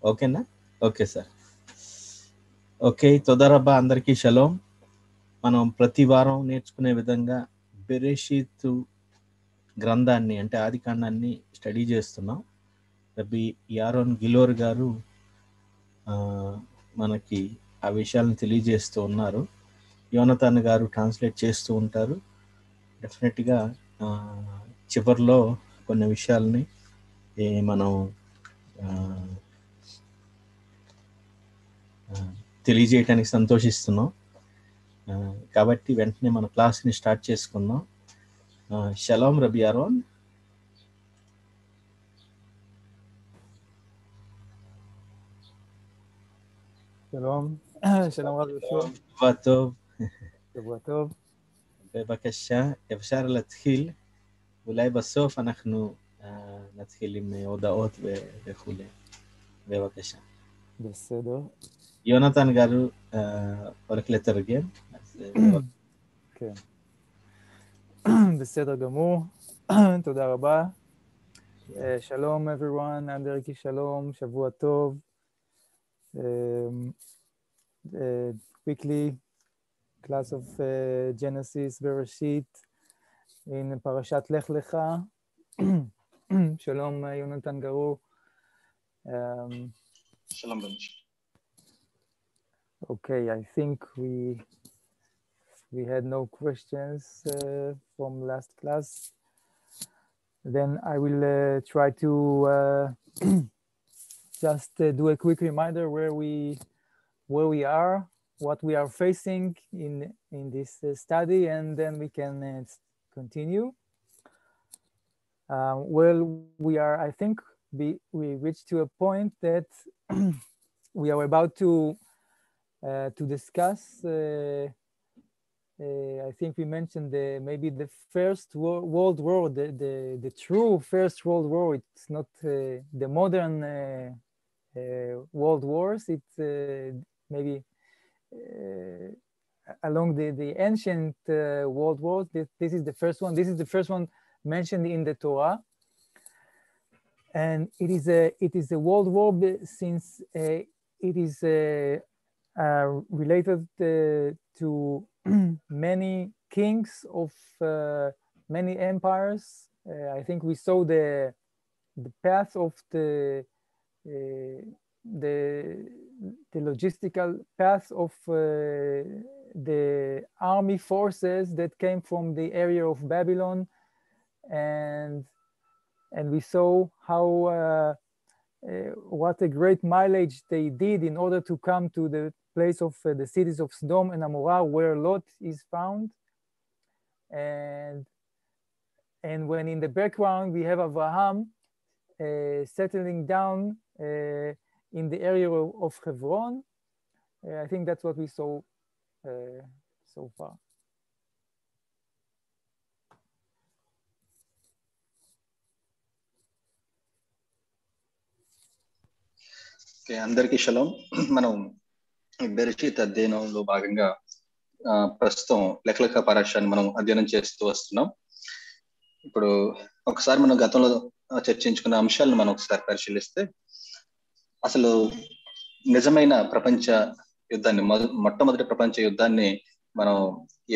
ఓకేనా? Okay sir. Okay, తొదరబ్బా, అందరికీ shalom. మనం ప్రతి వారం నేర్చుకునే విధంగా బెరేషీతు గ్రంథాన్ని అంటే ఆదికాండాన్ని స్టడీ చేస్తున్నాం. రబ్బీ యారోన్ గిలోర్ గారు మనకి ఆ విషయాలను తెలియజేస్తూ ఉన్నారు. యోనతాన్ గారు ట్రాన్స్లేట్ చేస్తూ ఉంటారు. డెఫినెట్గా చివరిలో కొన్ని విషయాల్ని మనం తెలియజేయటానికి సంతోషిస్తున్నాం. కాబట్టి వెంటనే మన క్లాస్ని స్టార్ట్ చేసుకుందాం. Shalom rabbi Yaron. שלום, שלום רב יהושע. שבוע טוב. שבוע טוב. בבקשה, אפשר להתחיל. אולי בסוף אנחנו נתחיל עם הודעות וכולי. בבקשה. בסדר. יונתן גרו הולך לתרגם. כן. בסדר גמור. תודה רבה. שלום everyone, אנדרקי שלום, שבוע טוב. Quickly, class of Genesis, Bereshit, in Parashat Lech Lecha. Shalom, Yonatan Garu. Shalom, Bench. Okay, I think we had no questions from last class. Then I will try to just do a quick reminder where we are, what we are facing in this study, and then we can continue. Well, I think we reached to a point that we are about to discuss. I think we mentioned maybe the first World War, the true First World War. It's not the modern world wars. It's maybe along the ancient world wars. This is the first one. This is the first one mentioned in the Torah, and it is a world war since it is related to many kings of many empires. I think we saw the path of the logistical path of the army forces that came from the area of Babylon, and we saw how what a great mileage they did in order to come to the place of the cities of Sodom and Amorah, where Lot is found. And when in the background we have Abraham settling down in the area of Hebron. I think that's what we saw so far. అందరికీ shalom. మనం బెరషీత్ అధ్యయనంలో భాగంగా ప్రస్తుతం లెక్కలక పరాశాన్ని మనం అధ్యయనం చేస్తూ వస్తున్నాం. ఇప్పుడు ఒకసారి మనం గతంలో చర్చించుకున్న అంశాలను మనం ఒకసారి పరిశీలిస్తే, అసలు నిజమైన ప్రపంచ యుద్ధాన్ని, మొట్టమొదటి ప్రపంచ యుద్ధాన్ని మనం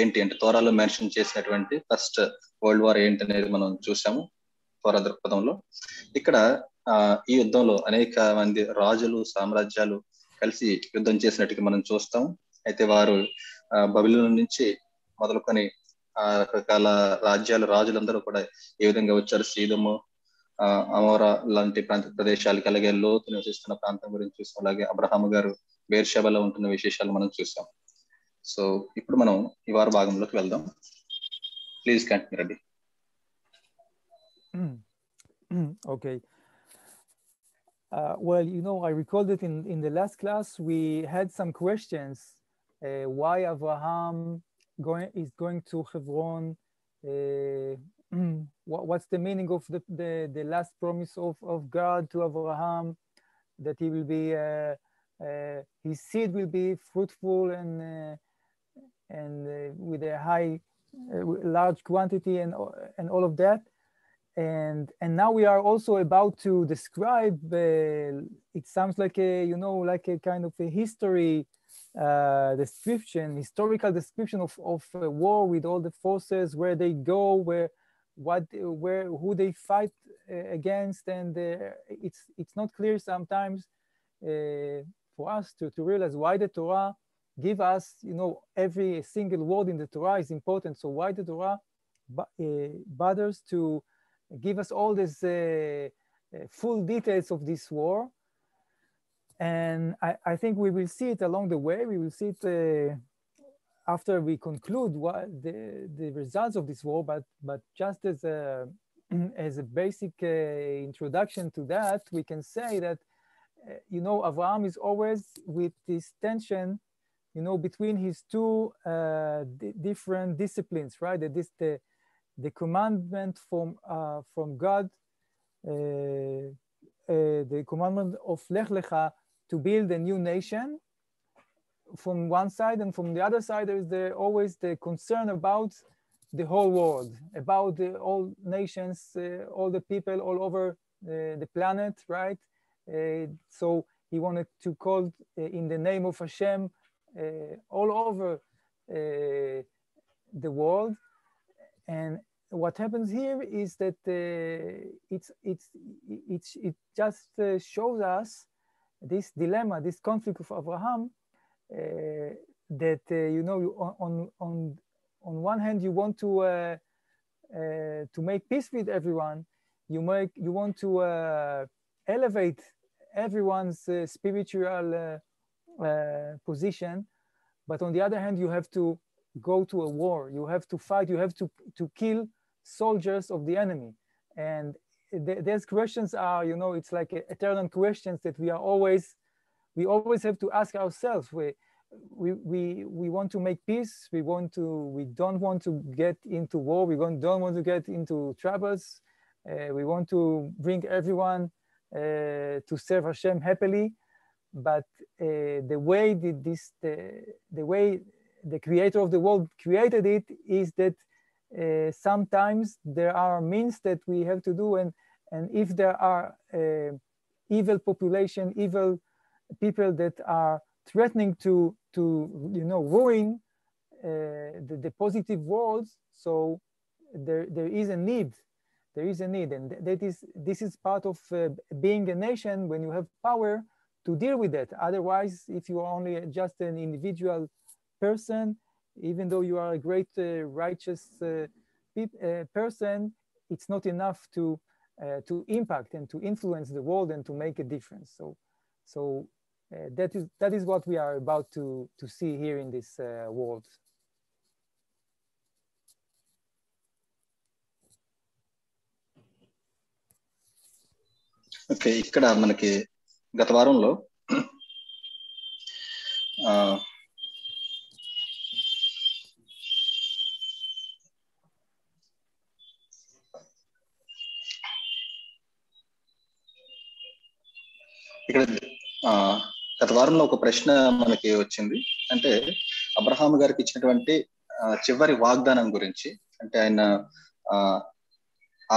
ఏంటి అంటే తోరాలో మెన్షన్ చేసినటువంటి ఫస్ట్ వరల్డ్ వార్ ఏంటి అనేది మనం చూసాము తోరా దృక్పథంలో. ఇక్కడ ఈ యుద్ధంలో అనేక మంది రాజులు, సామ్రాజ్యాలు కలిసి యుద్ధం చేసినట్టుగా మనం చూస్తాం. అయితే వారు బబిలోను నుంచి మొదలుకొని రకరకాల రాజులందరూ కూడా ఏ విధంగా వచ్చారు, సీదము, అమోరా లాంటి ప్రదేశాలకి, అలాగే లోతు నివసిస్తున్న ప్రాంతం గురించి చూసాం. అలాగే అబ్రహాము గారు బేర్షెబాలో ఉంటున్న విశేషాలు మనం చూసాం. సో ఇప్పుడు మనం ఈ వార భాగంలోకి వెళ్దాం. Please continue Reddy. Okay. Well, I recalled it in the last class. We had some questions. Why Abraham is going to Hebron? What's the meaning of the last promise of God to Abraham, that he will be his seed will be fruitful and with a large quantity and all of that. And now we are also about to describe, it sounds like a, you know, like a kind of a history description, historical description of a war with all the forces, where they go, who they fight against. And it's not clear sometimes for us to realize why the Torah give us, you know, every single word in the Torah is important. So why the Torah bothers to give us all these full details of this war. And I think we will see it along the way. We will see it after we conclude what the results of this war, but just as a basic introduction to that, we can say that, you know, Avraham is always with this tension, you know, between his two different disciplines, right? The commandment from God, the commandment of Lech Lecha, to build a new nation from one side, and from the other side there is always the concern about the whole world, about all nations, all the people all over the planet, right? So he wanted to call in the name of Hashem all over the world. And what happens here is that it just shows us this dilemma, this conflict of Abraham, that you know, on one hand you want to make peace with everyone, you want to elevate everyone's spiritual position, but on the other hand you have to go to a war, you have to fight, you have to kill soldiers of the enemy. And these questions are, you know, it's like eternal questions that we always have to ask ourselves. We want to make peace, we don't want to get into war, we don't want to get into troubles, we want to bring everyone to serve Hashem happily. But the way the creator of the world created it is that sometimes there are means that we have to do, and if there are evil population, evil people that are threatening to you know, ruin the positive worlds, so there is a need. There is a need, and this is part of being a nation, when you have power to deal with that. Otherwise, if you are only just an individual person, even though you are a great righteous person, it's not enough to impact and to influence the world and to make a difference. So that is what we are about to see here in this world. Okay, ఇక్కడ మనకి గత వారంలో గత వారంలో ఒక ప్రశ్న మనకి వచ్చింది. అంటే అబ్రహాం గారికి ఇచ్చినటువంటి చివరి వాగ్దానం గురించి, అంటే ఆయన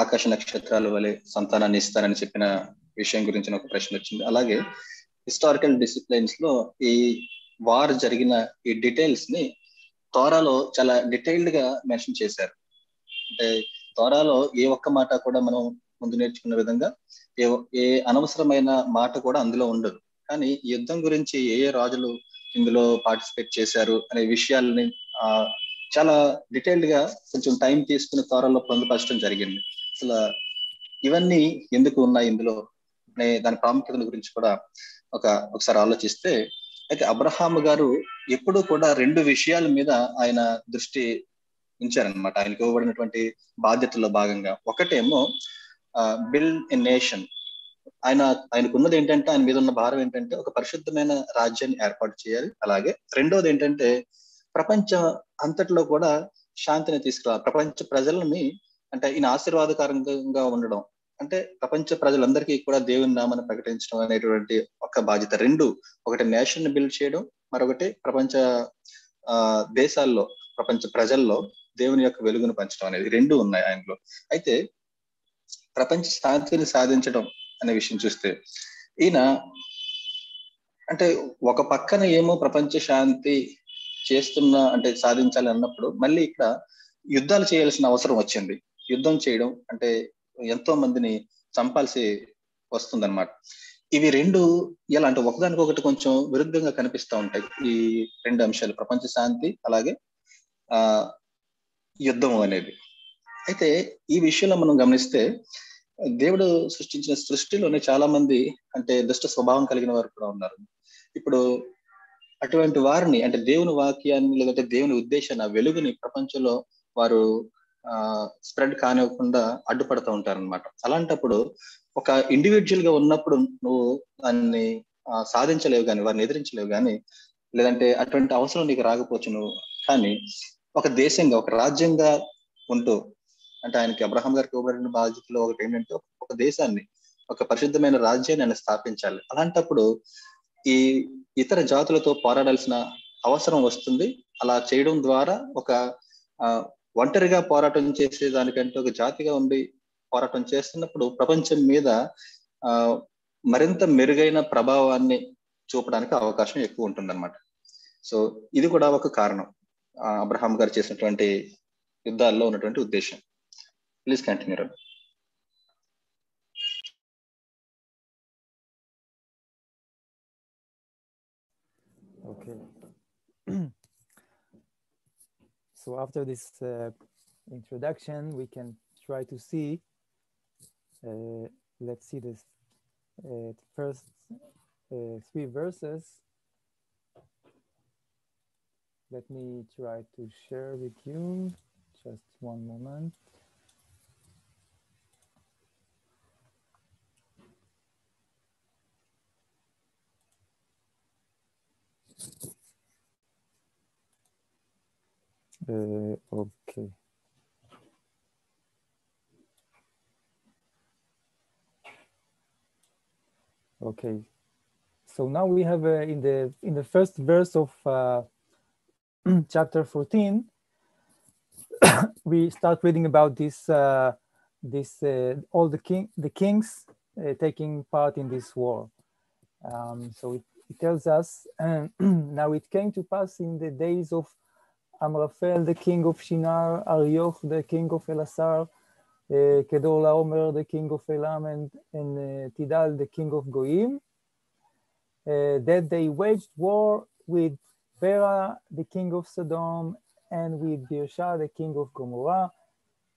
ఆకాశ నక్షత్రాల వలె సంతానాన్ని ఇస్తానని చెప్పిన విషయం గురించి ఒక ప్రశ్న వచ్చింది. అలాగే హిస్టారికల్ డిసిప్లైన్స్ లో ఈ వార్ జరిగిన ఈ డీటెయిల్స్ ని తోరాలో చాలా డీటెయిల్డ్ గా మెన్షన్ చేశారు. అంటే తోరాలో ఏ ఒక్క మాట కూడా మనం ముందు నేర్చుకున్న విధంగా ఏ అనవసరమైన మాట కూడా అందులో ఉండదు. కానీ యుద్ధం గురించి ఏ రాజులు ఇందులో పార్టిసిపేట్ చేశారు అనే విషయాలని చాలా డీటెయిల్డ్ గా కొంచెం టైం తీసుకుని తోరాలో పొందుపరచడం జరిగింది. అసలు ఇవన్నీ ఎందుకు ఉన్నాయి ఇందులో అనే దాని ప్రాముఖ్యత గురించి కూడా ఒకసారి ఆలోచిస్తే, అయితే అబ్రహాం గారు ఎప్పుడూ కూడా రెండు విషయాల మీద ఆయన దృష్టి ఉంచారనమాట. ఆయనకు ఇవ్వబడినటువంటి బాధ్యతల్లో భాగంగా ఒకటేమో బిల్డ్ ఎ నేషన్. ఆయనకున్నది ఏంటంటే, ఆయన మీద ఉన్న భారం ఏంటంటే ఒక పరిశుద్ధమైన రాజ్యాన్ని ఏర్పాటు చేయాలి. అలాగే రెండోది ఏంటంటే ప్రపంచం అంతట్లో కూడా శాంతిని తీసుకురావాలి. ప్రపంచ ప్రజలని, అంటే ఈయన ఆశీర్వాదకరంగా ఉండడం, అంటే ప్రపంచ ప్రజలందరికీ కూడా దేవుని నామాన్ని ప్రకటించడం అనేటువంటి ఒక బాధ్యత. రెండు, ఒకటి నేషన్ బిల్డ్ చేయడం, మరొకటి ప్రపంచ దేశాల్లో, ప్రపంచ ప్రజల్లో దేవుని యొక్క వెలుగును పంచడం అనేది రెండు ఉన్నాయి ఆయనలో. అయితే ప్రపంచ శాంతిని సాధించడం అనే విషయం చూస్తే, ఈయన అంటే ఒక పక్కన ఏమో ప్రపంచ శాంతి అంటే సాధించాలి అన్నప్పుడు, మళ్ళీ ఇక్కడ యుద్ధాలు చేయాల్సిన అవసరం వచ్చింది. యుద్ధం చేయడం అంటే ఎంతో మందిని చంపాల్సి వస్తుందన్నమాట. ఇవి రెండు ఎలా అంటే ఒకదానికొకటి కొంచెం విరుద్ధంగా కనిపిస్తూ ఉంటాయి ఈ రెండు అంశాలు, ప్రపంచ శాంతి అలాగే యుద్ధం అనేది. అయితే ఈ విషయంలో మనం గమనిస్తే, దేవుడు సృష్టించిన సృష్టిలోనే చాలా మంది అంటే దుష్ట స్వభావం కలిగిన వారు కూడా ఉన్నారు. ఇప్పుడు అటువంటి వారిని అంటే దేవుని వాక్యాన్ని లేదంటే దేవుని ఉద్దేశాన్ని, ఆ వెలుగుని ప్రపంచంలో వారు స్ప్రెడ్ కానివ్వకుండా అడ్డుపడుతూ ఉంటారన్నమాట. అలాంటప్పుడు ఒక ఇండివిజువల్ గా ఉన్నప్పుడు నువ్వు దాన్ని సాధించలేవు కానీ, వారిని ఎదిరించలేవు కానీ, లేదంటే అటువంటి అవసరం నీకు రాకపోవచ్చు నువ్వు. కానీ ఒక దేశంగా, ఒక రాజ్యంగా ఉంటూ, అంటే ఆయనకి అబ్రహాం గారికి ఇవ్వబడిన బాధ్యతలో ఒకటి ఏంటంటే ఒక దేశాన్ని, ఒక పరిశుద్ధమైన రాజ్యాన్ని ఆయన స్థాపించాలి. అలాంటప్పుడు ఈ ఇతర జాతులతో పోరాడాల్సిన అవసరం వస్తుంది. అలా చేయడం ద్వారా ఒక ఒంటరిగా పోరాటం చేసే దానికంటే ఒక జాతిగా ఉండి పోరాటం చేస్తున్నప్పుడు ప్రపంచం మీద మరింత మెరుగైన ప్రభావాన్ని చూపడానికి అవకాశం ఎక్కువ ఉంటుందన్నమాట. సో ఇది కూడా ఒక కారణం అబ్రహాం గారు చేసినటువంటి యుద్ధాల్లో ఉన్నటువంటి ఉద్దేశం. Please continue. Okay. So after this introduction, we can try to see, let's see this first 3 verses. Let me try to share with you. Just one moment. Okay. Okay. So now we have in the first verse of chapter 14, we start reading about all the kings taking part in this war. So it tells us, now it came to pass in the days of Amraphel, the king of Shinar, Arioch, the king of Elasar, Kedorlaomer, the king of Elam, and Tidal, the king of Goyim, that they waged war with Bera, the king of Sodom, and with Birsha, the king of Gomorrah,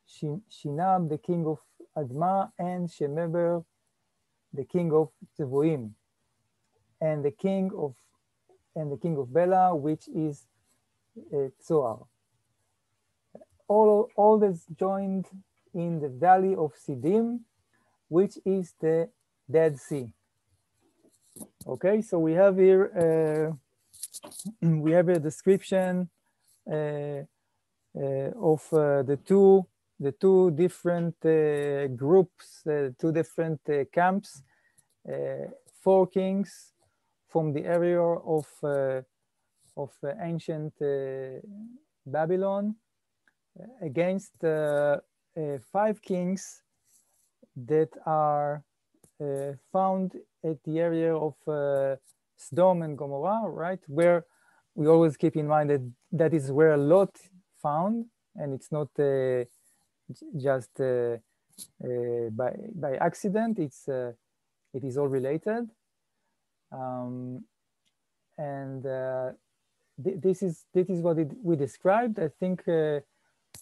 Shinab, the king of Adma, and Shemeber, the king of Tzevoim, and the king of Bela, which is Tzoar. All this joined in the valley of Siddim, which is the Dead Sea. Okay, so we have here a description of the two different groups, 2 different camps, 4 kings from the area of ancient Babylon against 5 kings that are found at the area of Sodom and Gomorrah, right? Where we always keep in mind that is where Lot found, and it's not just by accident. It is all related, and this is what we described. I think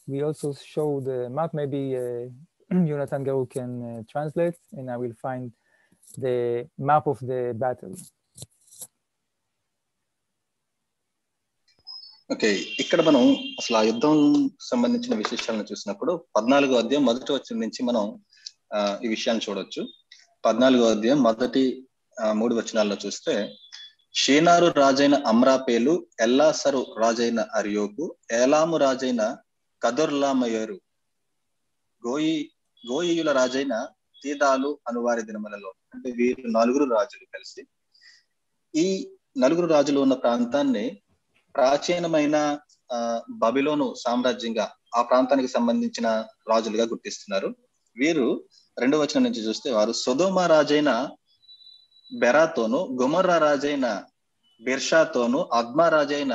we also show the map. Maybe Yonatan Garu can translate, and I will find the map of the battle. Okay, ఇక్కడ మనం అసలు ఆ యుద్ధం సంబంధించిన విశేషాలను చూసినప్పుడు 14వ అధ్యాయం మొదటి వచనం నుంచి మనం ఈ విషయాన్ని చూడొచ్చు. 14వ అధ్యాయం మొదటి 3 వచనాల్లో చూస్తే, షీనారు రాజైన అమ్రాపేలు, ఎల్లాసరు రాజైన అరియోకు, ఏలాము రాజైన కదొర్లామయరు, గోయియుల రాజైన తీదాలు అనువారి దినములలో, అంటే వీరు 4 రాజులు కలిసి ఈ 4 రాజులు ఉన్న ప్రాంతాన్ని ప్రాచీనమైన బబిలోను సామ్రాజ్యంగా, ఆ ప్రాంతానికి సంబంధించిన రాజులుగా గుర్తిస్తున్నారు. వీరు 2వ వచనం నుంచి చూస్తే, వారు సొదొమ రాజైన బెరాతోను, గొమొర్రా రాజైన బిర్షాతోను, అద్మా రాజైన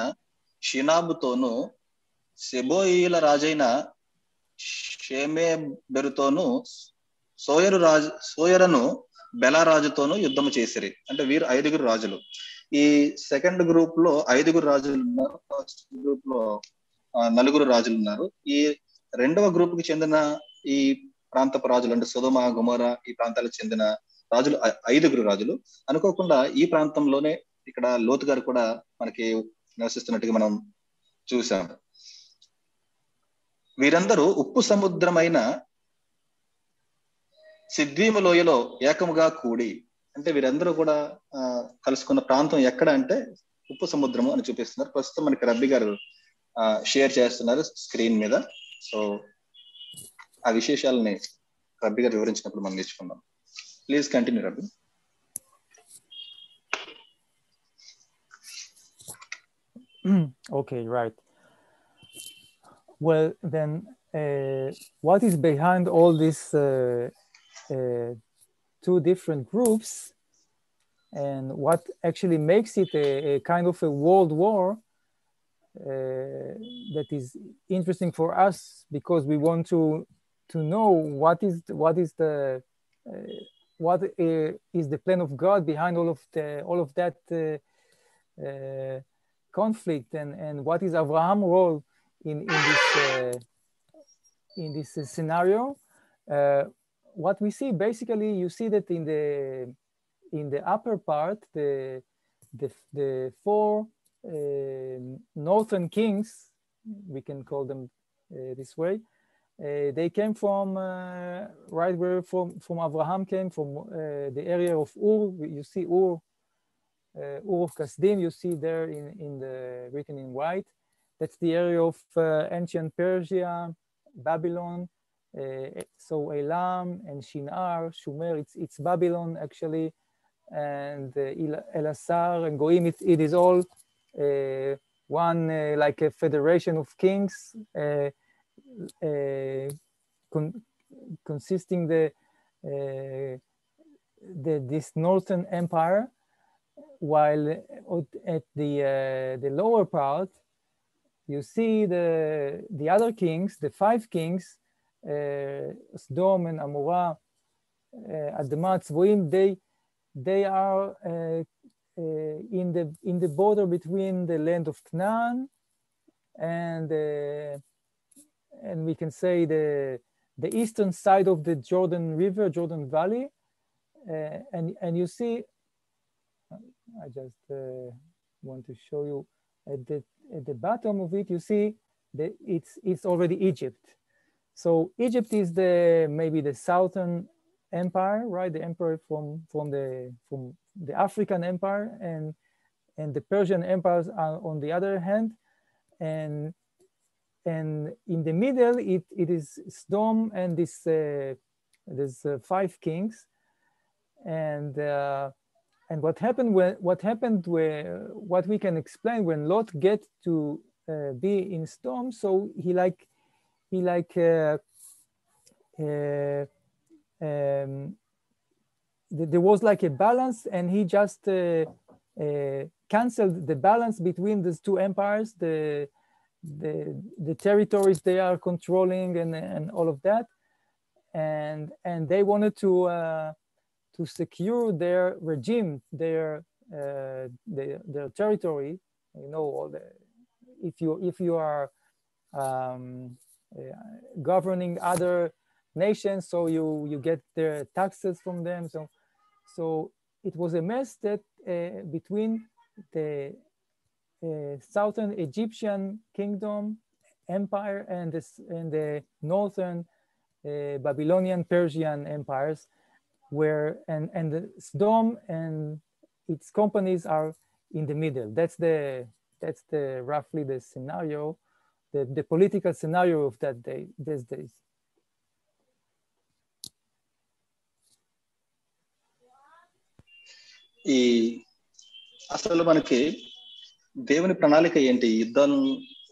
షినాబుతోను, సెబోయిల రాజైన షేమెబెరుతోను, సోయరును బెలారాజుతోను యుద్ధము చేసిరి. అంటే వీరు 5 రాజులు. ఈ సెకండ్ గ్రూప్ లో 5 రాజులు ఉన్నారు. ఫస్ట్ గ్రూప్ లో 4 రాజులు ఉన్నారు. ఈ 2వ గ్రూప్ కి చెందిన ఈ ప్రాంతపు రాజులు అంటే సొదొమ, గొమొర్రా ఈ ప్రాంతాలకు చెందిన రాజులు 5 రాజులు. అనుకోకుండా ఈ ప్రాంతంలోనే ఇక్కడ లోతు గారు కూడా మనకి నివసిస్తున్నట్టుగా మనం చూసాం. వీరందరూ ఉప్పు సముద్రమైన సిద్వీము లోయలో ఏకముగా కూడి, అంటే వీరందరూ కూడా కలుసుకున్న ప్రాంతం ఎక్కడ అంటే ఉప్పు సముద్రము అని చూపిస్తున్నారు. ప్రస్తుతం మనకి రబ్బీ గారు షేర్ చేస్తున్నారు స్క్రీన్ మీద. సో ఆ విశేషాలని రబ్బీ గారు వివరించినప్పుడు మనం నేర్చుకుందాం. Please continue Robbie. Okay, right. Well, then, what is behind all these 2 different groups, and what actually makes it a kind of a world war that is interesting for us, because we want to know what is the plan of God behind all of that conflict, and what is Abraham's role in this scenario. What we see basically, you see that in the upper part, the 4 northern kings, we can call them this way, they came from right where from Abraham came, from the area of Ur. You see Ur of Kasdim, you see there in the written in white. That's the area of ancient Persia, Babylon. So Elam and Shinar, Sumer, it's Babylon actually, and Elasar and Goim. It is all one like a federation of kings, consisting this northern empire. While at the lower part, you see the other kings, the 5 kings, Sodom and Amorah, Admah, Tzvoim. They are in the border between the land of Canaan and we can say the eastern side of the Jordan River, Jordan Valley, and you see. I just want to show you at the bottom of it. You see that it's already Egypt. So Egypt is maybe the southern empire, right? The empire from the African empire, and the Persian empires are on the other hand, and in the middle it is Sodom and there's 5 kings, and what we can explain when Lot get to be in Sodom, so there was like a balance, and he just canceled the balance between these 2 empires, the territories they are controlling and all of that, and they wanted to secure their regime, their territory. You know, if you are governing other nations, so you get their taxes from them. So it was a mess that between the southern Egyptian kingdom empire and the northern Babylonian Persian empires, where and the Sodom and its companies are in the middle. That's roughly the scenario, the political scenario of these days. ఈ అసలు మనకి దేవుని ప్రణాళిక ఏంటి యుద్ధం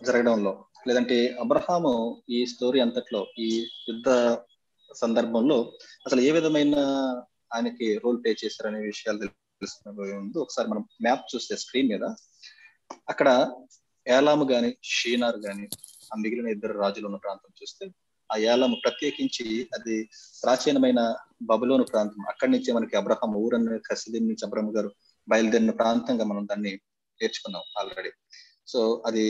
జరగడంలో, లేదంటే అబ్రహాము ఈ story అంతట్లో ఈ యుద్ధ సందర్భంలో అసలు ఏ విధమైన ఆయనకి రోల్ ప్లే చేశారనే విషయాలు తెలుసుకునే ముందు ఒకసారి మనం మ్యాప్ చూస్తే స్క్రీన్ మీద అక్కడ ఏలాము గాని షీనార్ గాని ఆ మిగిలిన ఇద్దరు రాజులు ఉన్న ప్రాంతం చూస్తే ఆ ఏలాము ప్రత్యేకించి అది ప్రాచీనమైన బబులోను ప్రాంతం. అక్కడి నుంచే మనకి అబ్రహాం ఊరన్న కసిదీం నుంచి అబ్రహం గారు బయలుదేరిన ప్రాంతంగా మనం దాన్ని నేర్చుకున్నాం ఆల్రెడీ. సో అది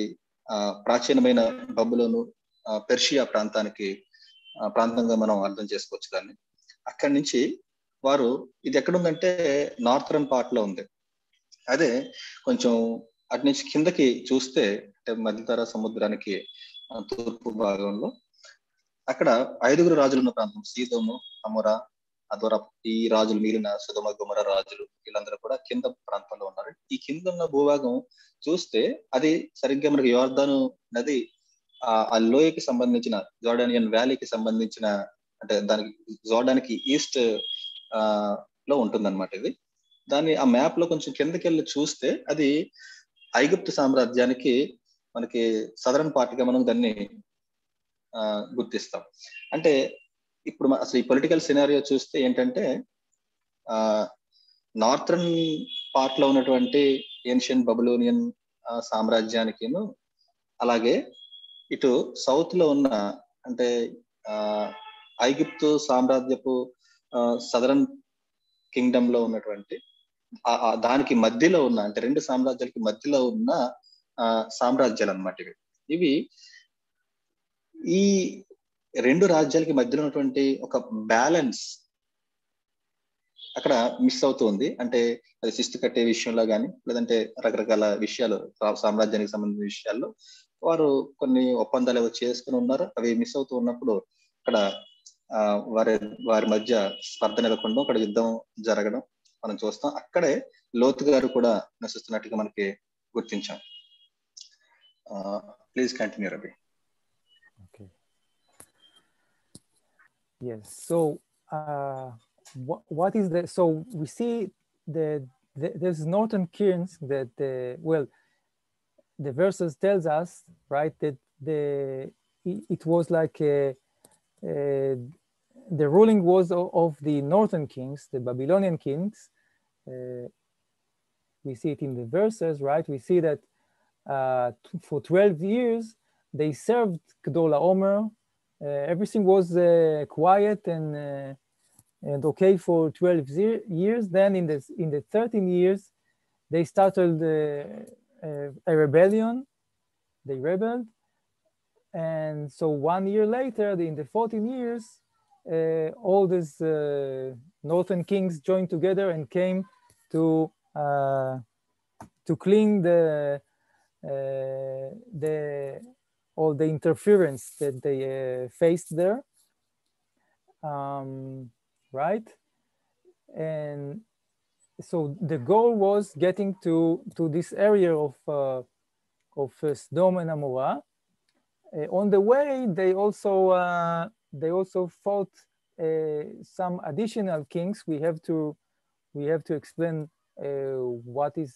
ప్రాచీనమైన బబులోను పెర్షియా ప్రాంతంగా మనం అర్థం చేసుకోవచ్చు దాన్ని. అక్కడి నుంచి వారు ఇది ఎక్కడుందంటే నార్థరన్ పార్ట్ లో ఉంది. అదే కొంచెం అటు నుంచి కిందకి చూస్తే అంటే మధ్యధరా సముద్రానికి తూర్పు భాగంలో అక్కడ 5 రాజులు ఉన్న ప్రాంతం సీదోము, అమోరా, అదోరా, ఈ రాజులు మిగిలిన సొదొమ గొమొరా రాజులు వీళ్ళందరూ కూడా కింద ప్రాంతంలో ఉన్నారు. ఈ కింద ఉన్న భూభాగం చూస్తే అది సరిగ్గా మనకి యోర్దాను నది ఆ లోయకి సంబంధించిన జోర్డానియన్ వ్యాలీకి సంబంధించిన అంటే దానికి జోర్డానికి ఈస్ట్ లో ఉంటుందన్నమాట. ఇది దాన్ని ఆ మ్యాప్ లో కొంచెం కిందకి వెళ్ళి చూస్తే అది ఐగుప్తు సామ్రాజ్యానికి మనకి సదరన్ పార్ట్ గా మనం దాన్ని గుర్తిస్తాం. అంటే ఇప్పుడు అసలు ఈ పొలిటికల్ సినారియో చూస్తే ఏంటంటే నార్థరన్ పార్ట్ లో ఉన్నటువంటి ఏన్షియన్ బబులోనియన్ సామ్రాజ్యానికి అలాగే ఇటు సౌత్ లో ఉన్న అంటే ఐగుప్తు సామ్రాజ్యపు సదరన్ కింగ్డమ్ లో ఉన్నటువంటి దానికి మధ్యలో ఉన్న అంటే 2 సామ్రాజ్యాలకి మధ్యలో ఉన్న సామ్రాజ్యాలు అన్నమాట ఇవి. ఈ 2 రాజ్యాలకి మధ్యలో ఉన్నటువంటి ఒక బ్యాలెన్స్ అక్కడ మిస్ అవుతుంది. అంటే అది శిస్తు కట్టే విషయంలో కానీ లేదంటే రకరకాల విషయాలు సామ్రాజ్యానికి సంబంధించిన విషయాల్లో వారు కొన్ని ఒప్పందాలు చేసుకుని ఉన్నారు. అవి మిస్ అవుతూ ఉన్నప్పుడు అక్కడ వారి మధ్య స్పర్ధ నెలకొండం, అక్కడ యుద్ధం జరగడం మనం చూస్తాం. అక్కడే లోతు గారు కూడా నశిస్తున్నట్టుగా మనకి గుర్తించాం. Please continue Ravi. Okay. Yes. So what is the, so we see there's northern kings that well, the verses tells us, right, that it was like the ruling was of the northern kings, the Babylonian kings. We see it in the verses, right? We see that for 12 years they served Kedorlaomer. Everything was quiet and okay for 12 years. Then in the 13 years they started a rebellion. They rebelled, and so 1 year later, in the 14 years, all these northern kings joined together and came to clean all the interference that they faced there, right? And so the goal was getting to this area of Sodom and Amorah. On the way, they also fought some additional kings. We have to explain what is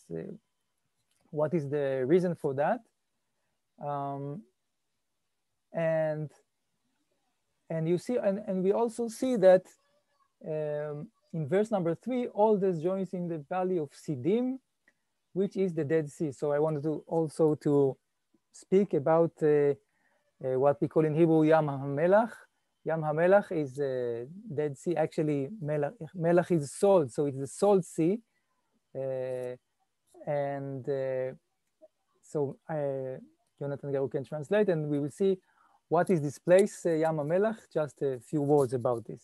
the reason for that. And you see, and we also see that in verse number 3, all this joins in the valley of Siddim, which is the Dead Sea. So I wanted to also speak about what we call in Hebrew Yam HaMelach. Yam HaMelach is Dead Sea. Actually, Melach is salt, so it's the salt sea. So Jonathan Garu can translate, and we will see what is this place, Yam HaMelach. Just a few words about this.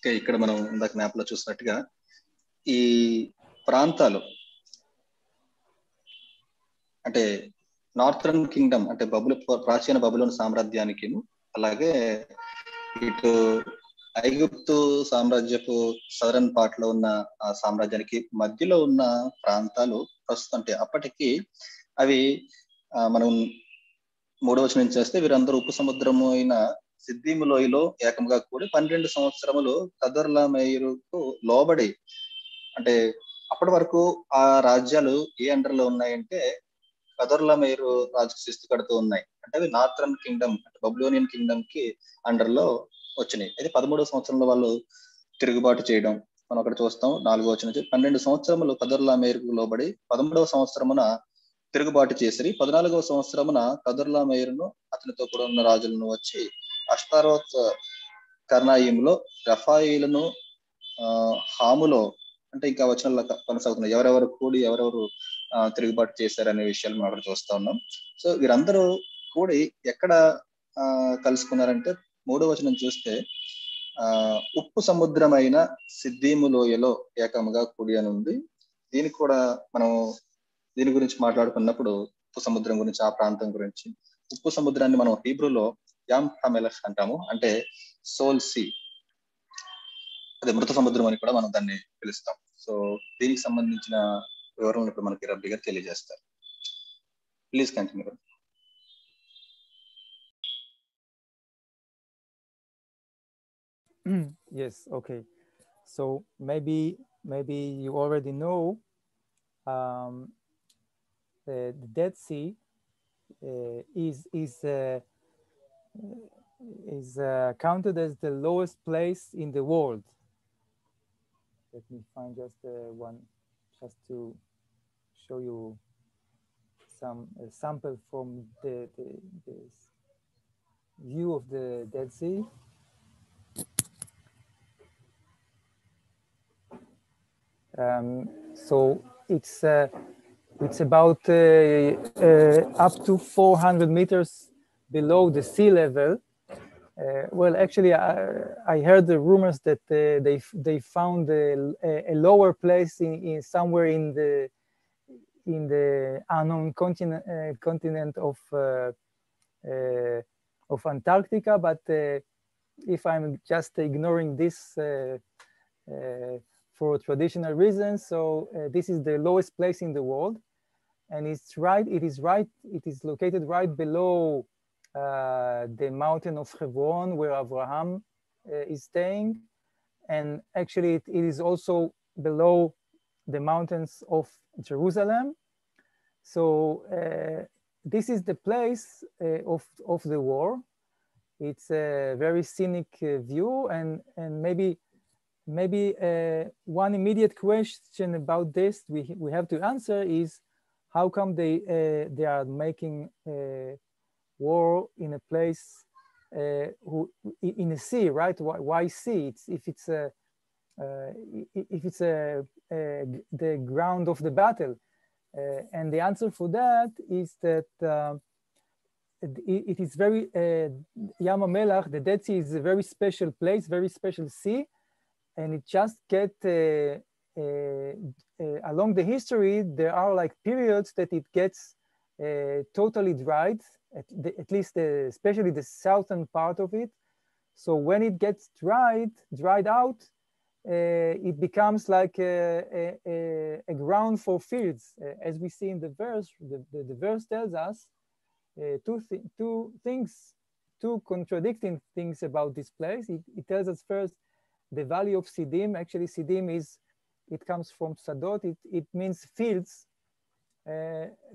Okay, ఇక్కడ మనం ఇందాక map లో చూసినట్టుగా ఈ ప్రాంతాలు అంటే northern Kingdom అంటే ప్రాచీన బబులోను సామ్రాజ్యానికి అలాగే ఇటు ఐగుప్తు సామ్రాజ్యపు సదరన్ పార్ట్ లో ఉన్న ఆ సామ్రాజ్యానికి మధ్యలో ఉన్న ప్రాంతాలు ప్రస్తుతం అంటే అప్పటికి అవి మనం 3వ వచనం నుంచి చేస్తే వీరందరూ ఉప్పు సముద్రము అయిన సిద్దీము లోయలో ఏకంగా కూడి 12 సంవత్సరములు కదొర్లామేరుకు లోబడి అంటే అప్పటి వరకు ఆ రాజ్యాలు ఏ అండర్లో ఉన్నాయంటే కదొర్లామేరు రాజుకు శిస్తు కడుతూ ఉన్నాయి. అంటే అవి నార్థరన్ కింగ్డమ్ అంటే బబులోనియన్ కింగ్డమ్ కి అండర్ లో వచ్చినాయి. అయితే 13వ సంవత్సరంలో వాళ్ళు తిరుగుబాటు చేయడం మనం అక్కడ చూస్తాం. 4వ వచనం నుంచి 12 సంవత్సరములు కదొర్లామేరుకు లోబడి 13వ సంవత్సరమున తిరుగుబాటు చేసిరి. 14వ సంవత్సరమున కదొర్లామేరును అతనితో కూడా ఉన్న రాజులను వచ్చి అష్తారోత్ కర్నాయిములో రఫాయిలను హాములో అంటే ఇంకా వచనాల్లో కొనసాగుతున్నాయి. ఎవరెవరు కూడి ఎవరెవరు తిరుగుబాటు చేశారనే విషయాలు మనం అక్కడ చూస్తా ఉన్నాం. సో వీరందరూ కూడి ఎక్కడ కలుసుకున్నారంటే 3వ వచనం చూస్తే ఉప్పు సముద్రమైన సిద్దీము లోయలో ఏకముగా కూడి అని ఉంది. దీనికి కూడా మనం దీని గురించి మాట్లాడుకున్నప్పుడు ఉప్పు సముద్రం గురించి, ఆ ప్రాంతం గురించి, ఉప్పు సముద్రాన్ని మనం హీబ్రూలో యామ్ హమెలహ్ అంటాము, అంటే సోల్ సీ, అదే మృత సముద్రం అని కూడా మనం దాన్ని పిలుస్తాం. సో దీనికి సంబంధించిన వివరాలను ఇప్పుడు మనకి రబ్బీ గారు తెలియజేస్తారు. Please continue. Yes, okay. So maybe you already know the Dead Sea is counted as the lowest place in the world. Let me find just one, just to show you some sample from the view of the Dead Sea. So it's about up to 400 meters below the sea level. Well, actually, I heard the rumors that they found a lower place in somewhere in the unknown continent of Antarctica. But if I'm just ignoring this for traditional reasons, so this is the lowest place in the world, and it is located right below the mountain of Hebron, where Abraham is staying, and actually it is also below the mountains of Jerusalem. So this is the place of the war. It's a very scenic view, and maybe one immediate question about this we have to answer is how come they are making war in a place in a sea, right? Why sea? If it's the ground of the battle, and the answer for that is that it is very Yam HaMelach, the Dead Sea, is a very special place, very special sea, and it just along the history there are like periods that it gets totally dried, at least especially the southern part of it. So when it gets dried out, it becomes like a ground for fields. As we see in the verse, the verse tells us two contradicting things about this place. It tells us first the valley of Siddim. Actually, Siddim it comes from Sadot. It means fields.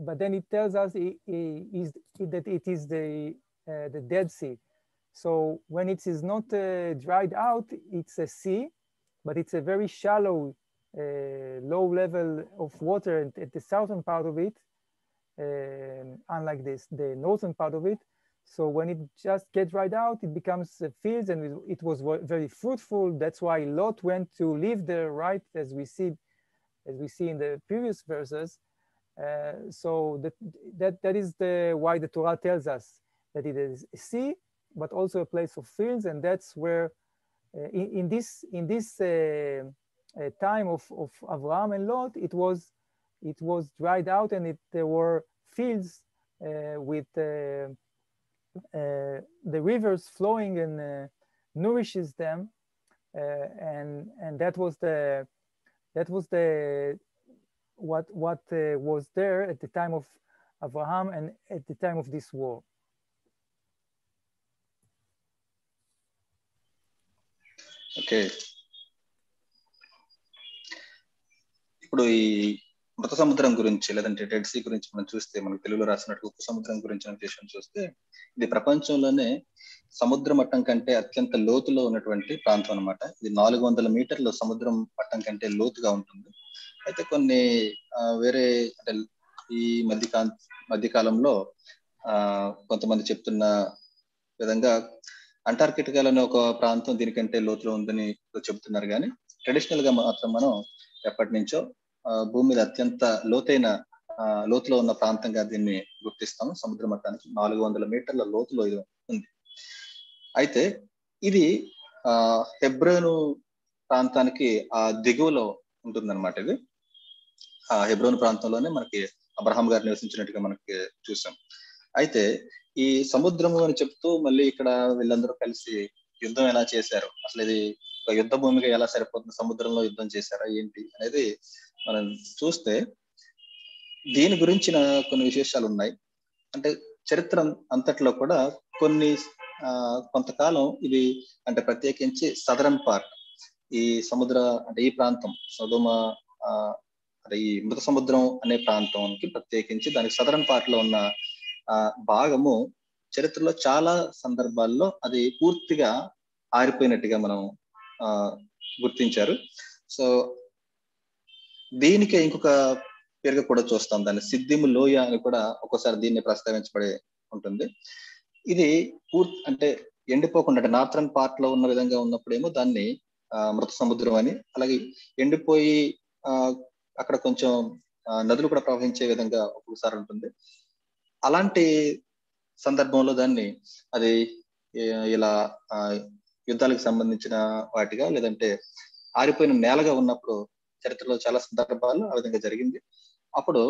But then it tells us that it is the Dead Sea. So when it is not dried out, it's a sea, but it's a very shallow, low level of water at the southern part of it, unlike the northern part of it. So when it just gets dried out, it becomes fields, and it was very fruitful. That's why Lot went to live there, right? As we see in the previous verses. So that is why the Torah tells us that it is a sea, but also a place of fields, and that's where in this time of Abraham and Lot, it was dried out, and there were fields with the rivers flowing and nourishes them, and that was what was there at the time of Abraham and at the time of this war. Okay, ఇప్పుడు ఈ మృత సముద్రం గురించి లేదంటే Dead Sea గురించి మనం చూస్తే, మనకు తెలుగులో రాసినట్టు ఉప్పు సముద్రం గురించిన విషయం చూస్తే, ఇది ప్రపంచంలోనే సముద్ర మట్టం కంటే అత్యంత లోతులో ఉన్నటువంటి ప్రాంతం అన్నమాట. ఇది 400 మీటర్ల సముద్రం మట్టం కంటే లోతుగా ఉంటుంది. అయితే కొన్ని వేరే అంటే ఈ మధ్యకాలంలో కొంతమంది చెప్తున్న విధంగా అంటార్కిటికాలోని ఒక ప్రాంతం దీనికంటే లోతులో ఉందని చెప్తున్నారు. కానీ ట్రెడిషనల్ గా మాత్రం మనం ఎప్పటి నుంచో భూమి మీద అత్యంత లోతులో ఉన్న ప్రాంతంగా దీన్ని గుర్తిస్తాము. సముద్ర మట్టానికి 400 మీటర్ల లోతులో ఇది ఉంది. అయితే ఇది హెబ్రోను ప్రాంతానికి దిగువలో ఉంటుందన్నమాట. ఇది హెబ్రోను ప్రాంతంలోనే మనకి అబ్రహాం గారు నివసించినట్టుగా మనకి చూసాం. అయితే ఈ సముద్రము అని చెప్తూ మళ్ళీ ఇక్కడ వీళ్ళందరూ కలిసి యుద్ధం ఎలా చేశారు, అసలు ఇది ఒక యుద్ధ భూమిగా ఎలా సరిపోతుంది, సముద్రంలో యుద్ధం చేశారా ఏంటి అనేది మనం చూస్తే దీని గురించిన కొన్ని విశేషాలు ఉన్నాయి. అంటే చరిత్ర అంతట్లో కూడా కొంతకాలం ఇది అంటే ప్రత్యేకించి సదరన్ పార్ట్, ఈ సముద్ర అంటే ఈ ప్రాంతం సొదొమ అంటే ఈ మృత సముద్రం అనే ప్రాంతానికి ప్రత్యేకించి దానికి సదరన్ పార్ట్ లో ఉన్న భాగము చరిత్రలో చాలా సందర్భాల్లో అది పూర్తిగా ఆరిపోయినట్టుగా మనం గుర్తించారు. సో దీనికి ఇంకొక పేరుగా కూడా చూస్తాం, దాన్ని సిద్దిము లోయ అని కూడా ఒక్కోసారి దీన్ని ప్రస్తావించబడి ఉంటుంది. ఇది అంటే ఎండిపోకుండా అంటే నార్థరన్ పార్ట్ లో ఉన్న విధంగా ఉన్నప్పుడేమో దాన్ని మృత సముద్రం అని, అలాగే ఎండిపోయి అక్కడ కొంచెం నదులు కూడా ప్రవహించే విధంగా ఒక్కొక్కసారి ఉంటుంది. అలాంటి సందర్భంలో దాన్ని అది ఇలా యుద్ధాలకు సంబంధించిన వాటిగా లేదంటే ఆరిపోయిన నేలగా ఉన్నప్పుడు చరిత్రలో చాలా సందర్భాల్లో ఆ విధంగా జరిగింది. అప్పుడు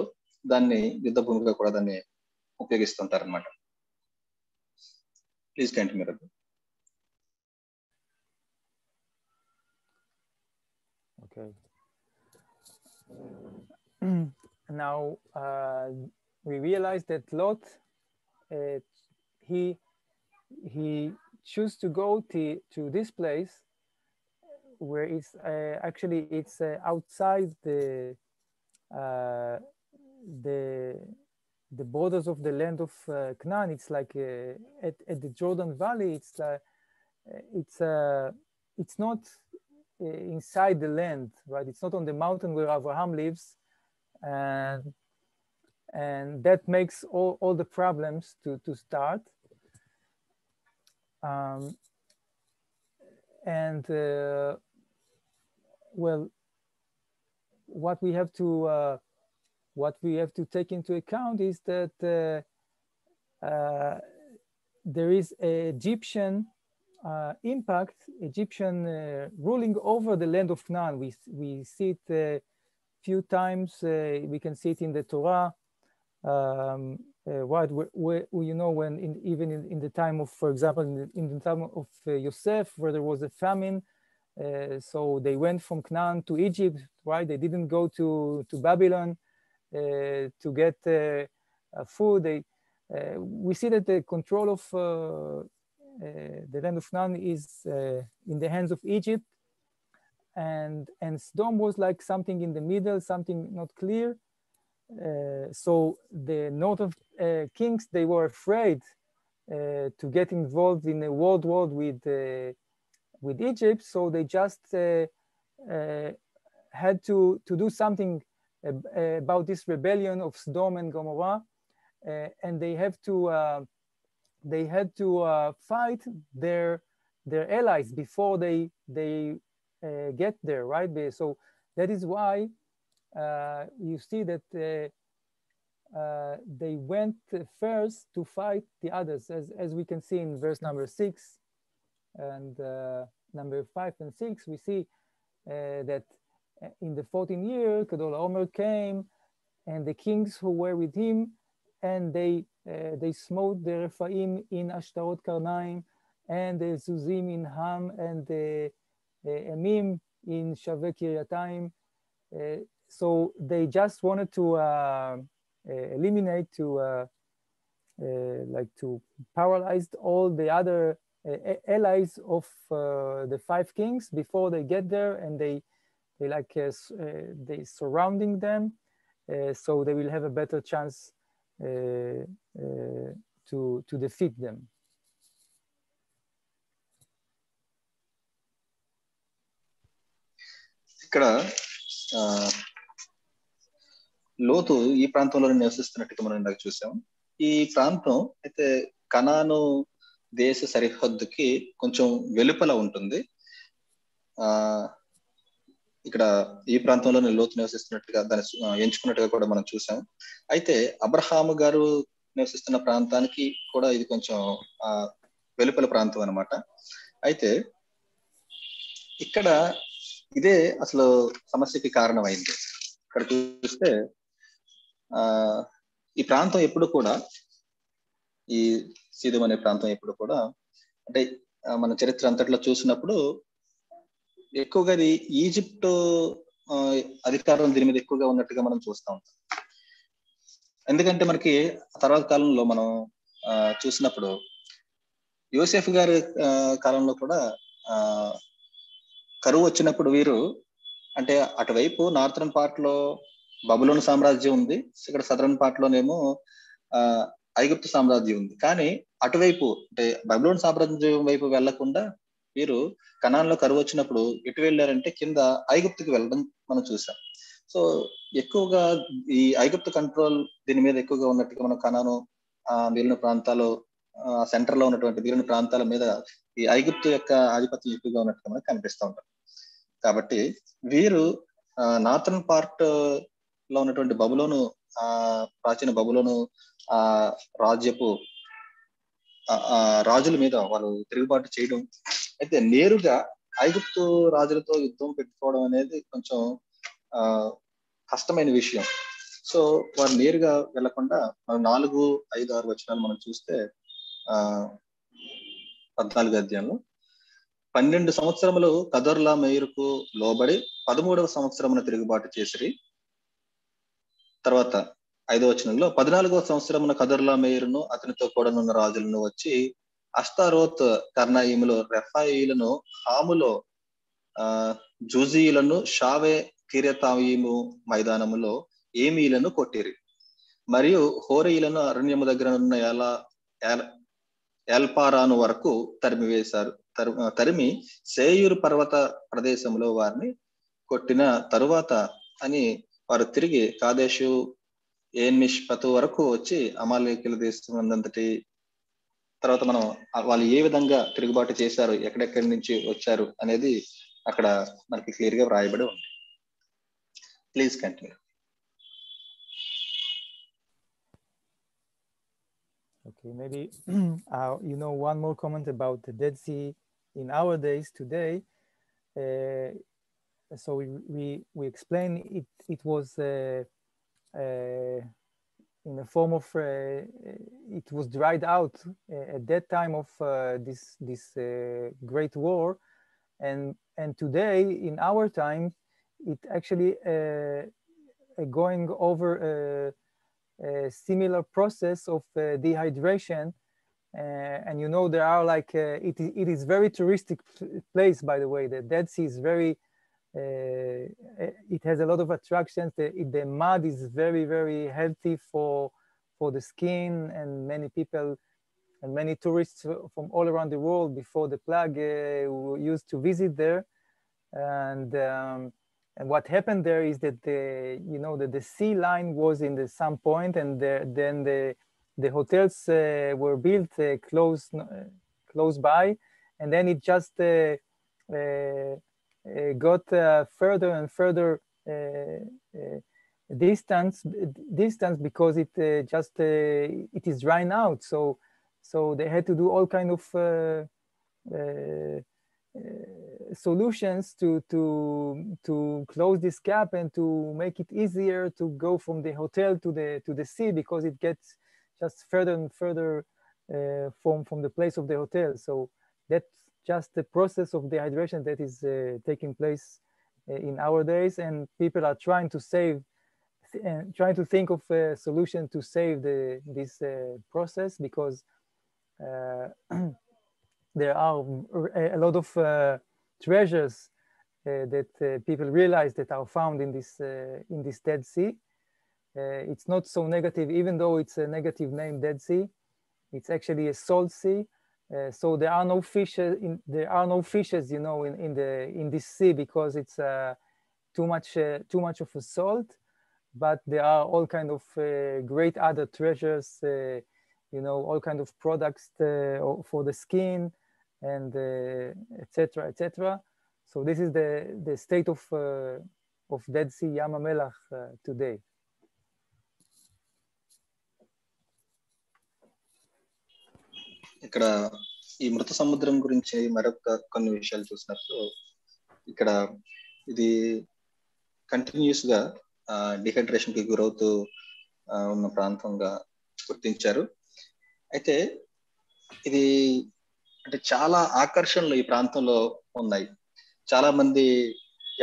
దాన్ని యుద్ధ భూమిగా కూడా దాన్ని ఉపయోగిస్తుంటారు అనమాట. Please continue. Okay. Now we realize that Lot he chose to go to this place where it's actually it's outside the borders of the land of Canaan. It's like at the Jordan Valley. It's not inside the land, right? It's not on the mountain where Abraham lives, and that makes all the problems to start. Well, what we have to take into account is that there is an Egyptian impact, Egyptian ruling over the land of Canaan. We see it few times. We can see it in the Torah, right? Where you know, when even in the time of, for example, in the time of Yosef, where there was a famine, so they went from Canaan to Egypt, right? They didn't go to Babylon to get food. We see that the control of the land of Canaan is in the hands of Egypt, and Sodom was like something in the middle, something not clear. So the northern kings, they were afraid to get involved in a world war with Egypt, so they just had to do something about this rebellion of Sodom and Gomorrah, and they had to fight their allies before they get there, right? So that is why you see that they went first to fight the others, as we can see in verse number 6 and number 5 and 6. We see that in the 14th year, Kedor Omer came, and the kings who were with him, and they smote the Rephaim in Ashtarot Karnaim, and the Zuzim in Ham, and the Emim in Shaveh Kiryatayim. So they just wanted to eliminate, to paralyze all the other allies of the 5 kings before they get there, and they surrounding them, so they will have a better chance to defeat them. ఇక్కడ లోతు ఈ ప్రాంతంలో నివసిస్తున్నట్టుగా మనం ఇందాక చూసాం. ఈ ప్రాంతం అయితే కనాను దేశ సరిహద్దుకి కొంచెం వెలుపల ఉంటుంది. ఇక్కడ ఈ ప్రాంతంలోనే లోతు నివసిస్తున్నట్టుగా దాన్ని ఎంచుకున్నట్టుగా కూడా మనం చూసాం. అయితే అబ్రహాము గారు నివసిస్తున్న ప్రాంతానికి కూడా ఇది కొంచెం వెలుపల ప్రాంతం అన్నమాట. అయితే ఇక్కడ ఇదే అసలు సమస్యకి కారణమైంది. ఇక్కడ చూస్తే ఈ ప్రాంతం ఎప్పుడు కూడా, ఈ సీదోం అనే ప్రాంతం ఎప్పుడు కూడా, అంటే మన చరిత్ర అంతట్లో చూసినప్పుడు ఎక్కువగా ఇది ఈజిప్ట్ అధికారం దీని మీద ఎక్కువగా ఉన్నట్టుగా మనం చూస్తూ ఉంటాం. ఎందుకంటే మనకి తర్వాత కాలంలో మనం చూసినప్పుడు యోసేఫ్ గారి కాలంలో కూడా కరువు వచ్చినప్పుడు వీరు, అంటే అటువైపు నార్థరన్ పార్ట్ లో బబులోను సామ్రాజ్యం ఉంది, ఇక్కడ సదరన్ పార్ట్ లోనేమో ఐగుప్తు సామ్రాజ్యం ఉంది. కానీ అటువైపు అంటే బబులోను సామ్రాజ్యం వైపు వెళ్లకుండా వీరు కనాన్లో కరువు వచ్చినప్పుడు ఎటు వెళ్ళారంటే కింద ఐగుప్తుకి వెళ్ళడం మనం చూసాం. సో ఎక్కువగా ఈ ఐగుప్తు కంట్రోల్ దీని మీద ఎక్కువగా ఉన్నట్టుగా మనం కనాను మిగిలిన ప్రాంతాలు సెంటర్ లో ఉన్నటువంటి మిగిలిన ప్రాంతాల మీద ఈ ఐగుప్తు యొక్క ఆధిపత్యం ఎక్కువగా ఉన్నట్టుగా మనకు కనిపిస్తూ ఉంటాం. కాబట్టి వీరు నార్థరన్ పార్ట్ లో ఉన్నటువంటి బబులోను ప్రాచీన బబులోను రాజ్యపు రాజుల మీద వాళ్ళు తిరుగుబాటు చేయడం, అయితే నేరుగా ఐగుప్తు రాజులతో యుద్ధం పెట్టుకోవడం అనేది కొంచెం కష్టమైన విషయం. సో వారు నేరుగా వెళ్లకుండా మనం 4, 5, 6 వచనాలు మనం చూస్తే 14 అధ్యాయంలో 12 సంవత్సరములు కదొర్లామేరుకు లోబడి 13వ సంవత్సరమున తిరుగుబాటు చేసిరి. తర్వాత 5వ వచనంలో 14వ సంవత్సరమున కదొర్లామేరును అతనితో కూడానున్న రాజులను వచ్చి అష్తారోత్ కర్నాయిములో రెఫాయిలను, హాములో జూజీలను, షావే కిర్యతాయిము మైదానములో ఏమీలను కొట్టిరి. మరియు హోరీలను అరణ్యము దగ్గర ఉన్న ఎల్పారాను వరకు తరిమివేశారు. తరిమి సేయూరు పర్వత ప్రదేశంలో వారిని కొట్టిన తరువాత అని వారు తిరిగి కాదేశు ఏన్మిష్పతు వరకు వచ్చి అమాలేకీయుల దేశమంతటి తర్వాత మనం వాళ్ళు ఏ విధంగా తిరుగుబాటు చేశారు, ఎక్కడెక్కడి నుంచి వచ్చారు అనేది అక్కడ మనకి క్లియర్ గా వ్రాయబడి ఉంది. Please continue. Okay, maybe one more comment about the Dead Sea in our days today. So we explained it was in the form of it was dried out at that time of this great war, and today in our time it actually going over a similar process of dehydration, and there are like it is very touristic place, by the way. The Dead Sea is very it has a lot of attractions. The mud is very, very healthy for the skin, and many people and many tourists from all around the world before the plague used to visit there. And what happened there is that the sea line was in some point, and then the hotels were built close by, and then it just got further and further distance because it is drying out. So they had to do all kind of solutions to close this gap and to make it easier to go from the hotel to the sea, because it gets just further and further from the place of the hotel. So that's just the process of dehydration that is taking place in our days, and people are trying to think of a solution to save this process, because there are a lot of treasures that people realize that are found in this Dead Sea, It's not so negative, even though it's a negative name, Dead Sea. It's actually a salt sea. So there are no fishes. You know, in this sea because it's too much of a salt. But there are all kind of great other treasures. You know, all kind of products for the skin, and etc. etc. So this is the state of Dead Sea, Yam HaMelach today. ఇక్కడ ఈ మృత సముద్రం గురించి మరొక కొన్ని విషయాలు చూసినప్పుడు ఇక్కడ ఇది కంటిన్యూస్ గా డిహైడ్రేషన్ కి గురవుతూ ఉన్న ప్రాంతంగా గుర్తించారు. అయితే ఇది అంటే చాలా ఆకర్షణలు ఈ ప్రాంతంలో ఉన్నాయి. చాలా మంది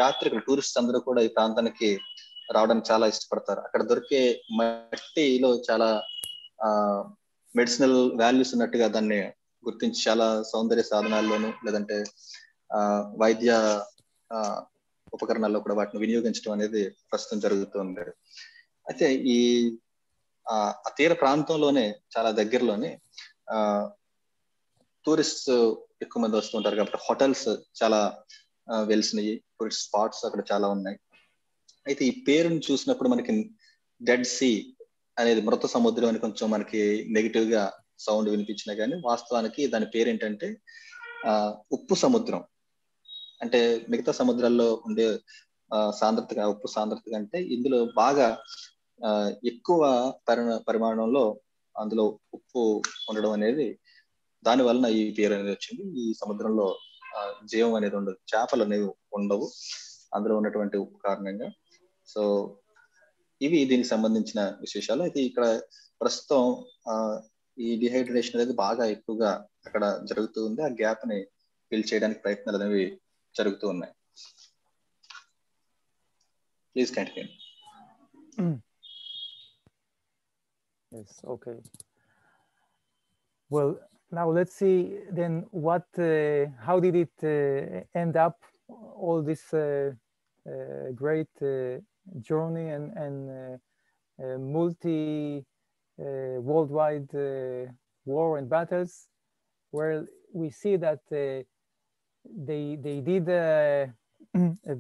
యాత్రికులు, టూరిస్ట్ అందరూ కూడా ఈ ప్రాంతానికి రావడానికి చాలా ఇష్టపడతారు. అక్కడ దొరికే మట్టిలో చాలా మెడిసినల్ వాల్యూస్ ఉన్నట్టుగా దాన్ని గుర్తించి చాలా సౌందర్య సాధనాల్లోనూ లేదంటే వైద్య ఉపకరణాల్లో కూడా వాటిని వినియోగించడం అనేది ప్రస్తుతం జరుగుతుంది. అయితే ఈ ఆ తీర ప్రాంతంలోనే చాలా దగ్గరలోనే టూరిస్ట్ ఎక్కువ మంది వస్తుంటారు కాబట్టి హోటల్స్ చాలా వెలిసినాయి, టూరిస్ట్ స్పాట్స్ అక్కడ చాలా ఉన్నాయి. అయితే ఈ పేరుని చూసినప్పుడు మనకి డెడ్ సీ అనేది, మృత సముద్రం అని కొంచెం మనకి నెగిటివ్ గా సౌండ్ వినిపించినా కానీ వాస్తవానికి దాని పేరు ఏంటంటే ఉప్పు సముద్రం. అంటే మిగతా సముద్రాల్లో ఉండే సాంద్రతగా, ఉప్పు సాంద్రత కంటే ఇందులో బాగా ఎక్కువ పరిమాణంలో అందులో ఉప్పు ఉండడం అనేది, దాని వలన ఈ పేరు అనేది వచ్చింది. ఈ సముద్రంలో జీవం అనేది ఉండదు, చేపలు అనేవి ఉండవు అందులో ఉన్నటువంటి ఉప్పు కారణంగా. సో ఇవి దీనికి సంబంధించిన విశేషాలు. అయితే ఇక్కడ ప్రస్తుతం ఈ డిహైడ్రేషన్ అనేది బాగా ఎక్కువగా అక్కడ జరుగుతూ ఉంది. ఆ గ్యాప్ ని ఫిల్ చేయడానికి ప్రయత్నాలు అనేవి జరుగుతూ ఉన్నాయి. Please continue. Yes, okay. Well, now let's see then how did it end up, all this great journey and worldwide war and battles. Well, we see that they did a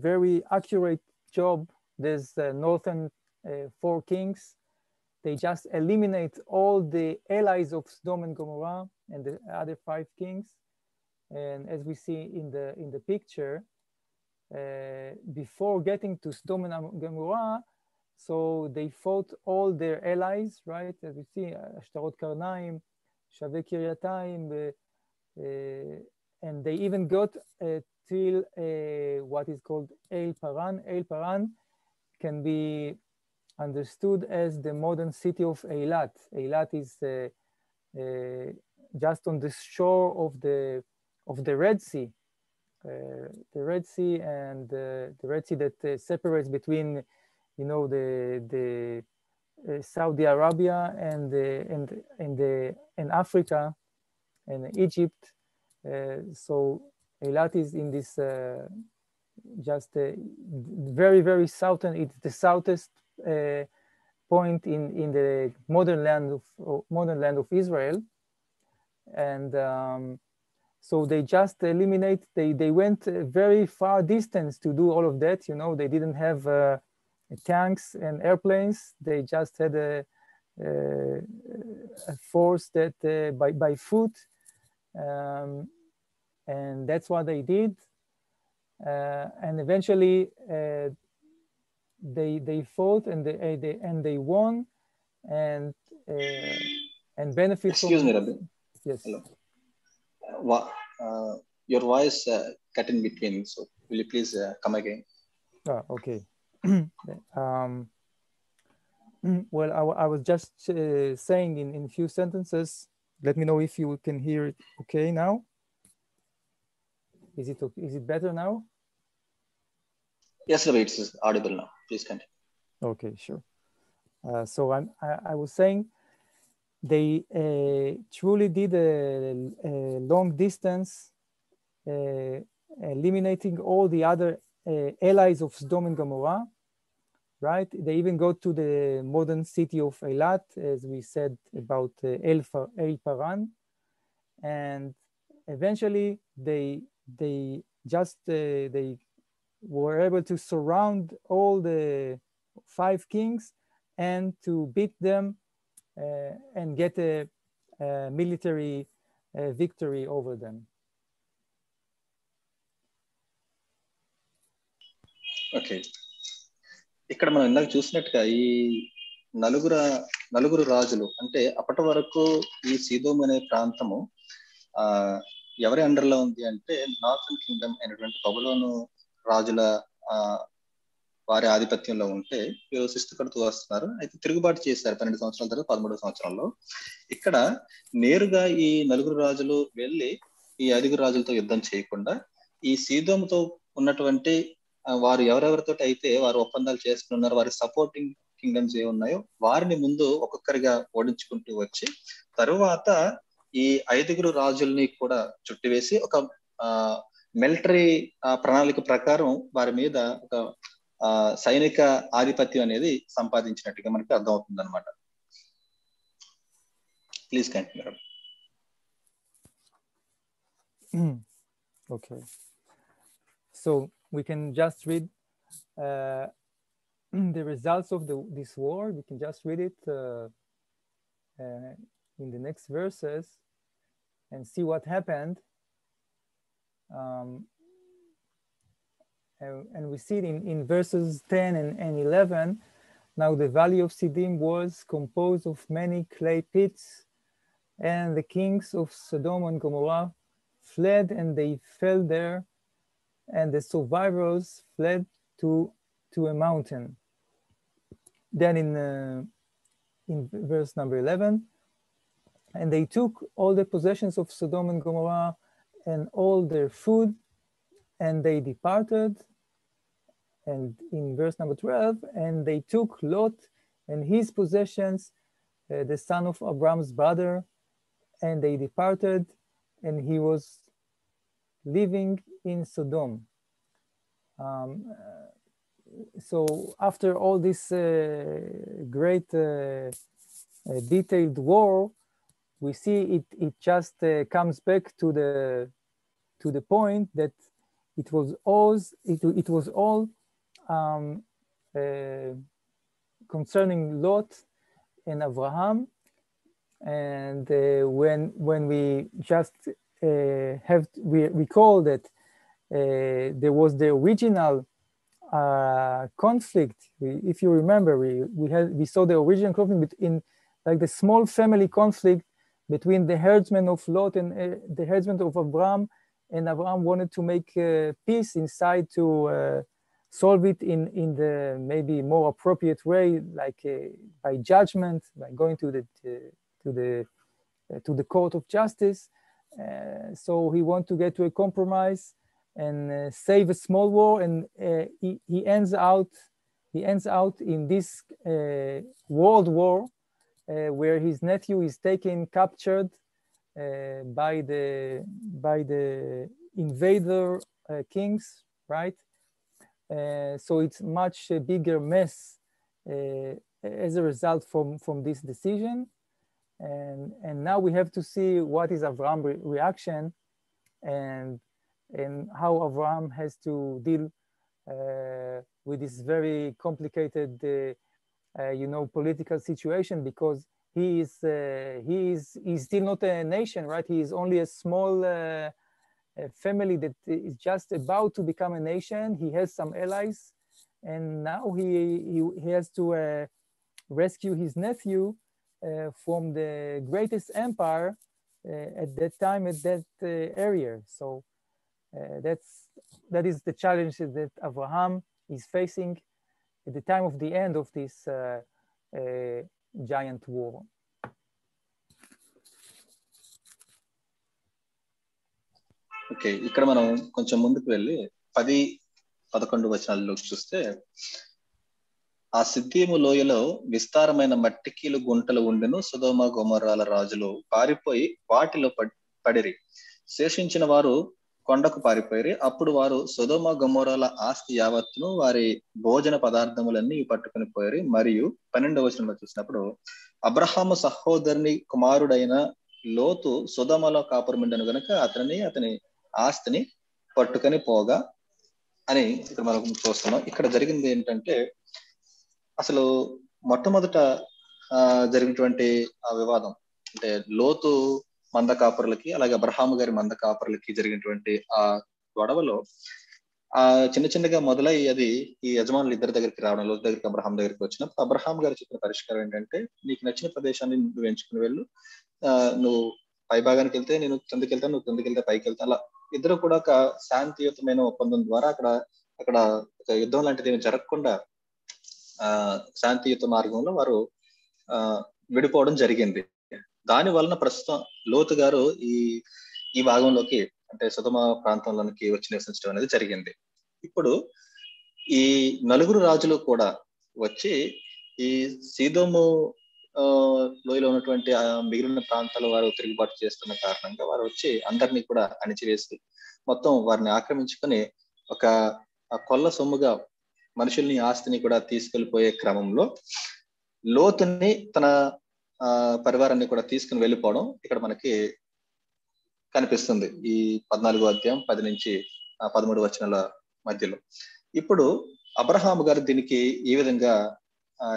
very accurate job. There's northern 4 kings. They just eliminate all the allies of Sodom and Gomorrah and the other 5 kings. And as we see in the picture, before getting to Sodom and Gomorrah, so they fought all their allies, right? As we see, Ashtarot Karnaim, Shaveh Kiryatayim, and they even got till what is called El Paran. El Paran can be understood as the modern city of Eilat. Eilat is just on the shore of the Red Sea. The Red Sea and the Red Sea that separates between, you know, the Saudi Arabia and Africa and Egypt. So Eilat is in this just very, very southern. It's the southest point in the modern land of Israel. And so they just eliminate, they went a very far distance to do all of that. You know, they didn't have tanks and airplanes. They just had a force that by foot. And that's what they did. And eventually they fought and they won and benefit. Excuse me, Rabbi. Yes. Hello. Your voice cut in between, so will you please come again? Okay. Well, I was just saying in few sentences. Let me know if you can hear it okay now. Is it better now? Yes, Rabbi, it's audible now. Please continue. Okay, sure. So I was saying they truly did a long distance, eliminating all the other allies of Sodom and Gomorrah. right? They even go to the modern city of Eilat, as we said about El Paran, and eventually they were able to surround all the 5 kings and to beat them and get a military victory over them. Okay, ఇక్కడ మనం ఇందాక చూసినట్టుగా ఈ నలుగురు రాజులు అంటే అప్పటి వరకు ఈ సీదోమ్ అనే ప్రాంతము ఎవరి అండర్లో ఉంది అంటే నార్థన్ కింగ్డమ్ అయినటువంటి బబులోను రాజుల వారి ఆధిపత్యంలో ఉంటే వీళ్ళు శిస్తు కడుతూ వస్తున్నారు. అయితే తిరుగుబాటు చేశారు 12 సంవత్సరాల తర్వాత 13వ సంవత్సరంలో. ఇక్కడ నేరుగా ఈ నలుగురు రాజులు వెళ్ళి ఈ 5 రాజులతో యుద్ధం చేయకుండా ఈ సీదోముతో ఉన్నటువంటి వారు ఎవరెవరితో అయితే వారు ఒప్పందాలు చేసుకున్నారు, వారి సపోర్టింగ్ కింగ్డమ్స్ ఏ ఉన్నాయో వారిని ముందు ఒక్కొక్కరిగా ఓడించుకుంటూ వచ్చి తరువాత ఈ 5 రాజుల్ని కూడా చుట్టివేసి ఒక మిలిటరీ ప్రణాళిక ప్రకారం వారి మీద ఒక సైనిక ఆధిపత్యం అనేది సంపాదించినట్టుగా మనకి అర్థమవుతుంది అనమాట. Please continue. Okay, so we can just read the results of this war. We can just read it in the next verses and see what happened. And we see it in verses 10 and 11. Now the valley of Siddim was composed of many clay pits, and the kings of Sodom and Gomorrah fled and they fell there, and the survivors fled to a mountain. Then in verse number 11, and they took all the possessions of Sodom and Gomorrah and all their food, and they departed. And in verse number 12, and they took Lot and his possessions, the son of Abraham's brother, and they departed, and he was living in Sodom. So after all this great detailed war, we see it just comes back to the point that it was all concerning Lot and Abraham. And when we just we recall that there was the original conflict. If you remember, we saw the original conflict in like the small family conflict between the herdsmen of Lot and the herdsmen of Abraham, and Abraham wanted to make peace inside to solve it in the maybe more appropriate way, like by judgment, by going to the court of justice. So he wanted to get to a compromise and save a small war, and he ends out in this world war where his nephew is captured by the invader kings, right? So it's much bigger mess as a result from this decision. And now we have to see what is Avraham's reaction and how Avraham has to deal with this very complicated, political situation, because he's still not a nation, right? He is only a small family that is just about to become a nation. He has some allies, and now he has to rescue his nephew from the greatest empire at that time, at that area. So that is the challenge that Abraham is facing at the time of the end of this giant war. Okay, ఇక్కడ మనం కొంచెం ముందుకు వెళ్ళి 10-11 వచనాల్లో చూస్తే, ఆ సిద్దీము లోయలో విస్తారమైన మట్టికీలు గుంటలు ఉండెను. సొదొమ గొమొర్రాల రాజులు పారిపోయి వాటిలో పడిరి. శేషించిన వారు కొండకు పారిపోయి అప్పుడు వారు సొదొమ గొమొర్రాల ఆస్తి యావత్తును వారి భోజన పదార్థములన్నీ పట్టుకుని పోయారు. మరియు 12వ వచనంలో చూసినప్పుడు అబ్రహాము సహోదరుని కుమారుడైన లోతు సొదొమలో కాపురముండెను గనుక అతని ఆస్తిని పట్టుకొని పోగా అని ఇక్కడ మనం చూస్తున్నాం. ఇక్కడ జరిగింది ఏంటంటే అసలు మొట్టమొదట జరిగినటువంటి ఆ వివాదం అంటే లోతు మంద కాపురులకి అలాగే అబ్రహాము గారి మంద కాపురులకి జరిగినటువంటి ఆ గొడవలో ఆ చిన్నగా మొదలై అది ఈ యజమానులు ఇద్దరి దగ్గరికి రావడం, లోతు దగ్గరికి అబ్రహాం దగ్గరికి వచ్చినప్పుడు అబ్రహాం గారు చెప్పిన పరిష్కారం ఏంటంటే నీకు నచ్చిన ప్రదేశాన్ని నువ్వు ఎంచుకుని వెళ్ళు, నువ్వు పై భాగానికి వెళ్తే నేను కిందకి వెళ్తాను, నువ్వు కిందకి వెళ్తే పైకి వెళ్తాను. అలా ఇద్దరు కూడా ఒక శాంతియుతమైన ఒప్పందం ద్వారా అక్కడ ఒక యుద్ధం లాంటిది ఏమి జరగకుండా శాంతియుత మార్గంలో వారు విడిపోవడం జరిగింది. దాని వలన ప్రస్తుతం లోతు గారు ఈ భాగంలోకి అంటే సొదొమ ప్రాంతంలోనికి వచ్చి నివసించడం అనేది జరిగింది. ఇప్పుడు ఈ నలుగురు రాజులు కూడా వచ్చి ఈ సీదోము లోయలో ఉన్నటువంటి మిగిలిన ప్రాంతాల వారు తిరుగుబాటు చేస్తున్న కారణంగా వారు వచ్చి అందరినీ కూడా అణిచివేసి మొత్తం వారిని ఆక్రమించుకొని ఒక కొల్ల సొమ్ముగా మనుషుల్ని ఆస్తిని కూడా తీసుకెళ్లిపోయే క్రమంలో లోతుని తన పరివారాన్ని కూడా తీసుకుని వెళ్ళిపోవడం ఇక్కడ మనకి కనిపిస్తుంది ఈ 14వ అధ్యాయం 10 నుంచి 13 వచనాల మధ్యలో. ఇప్పుడు అబ్రహాము గారు దీనికి ఈ విధంగా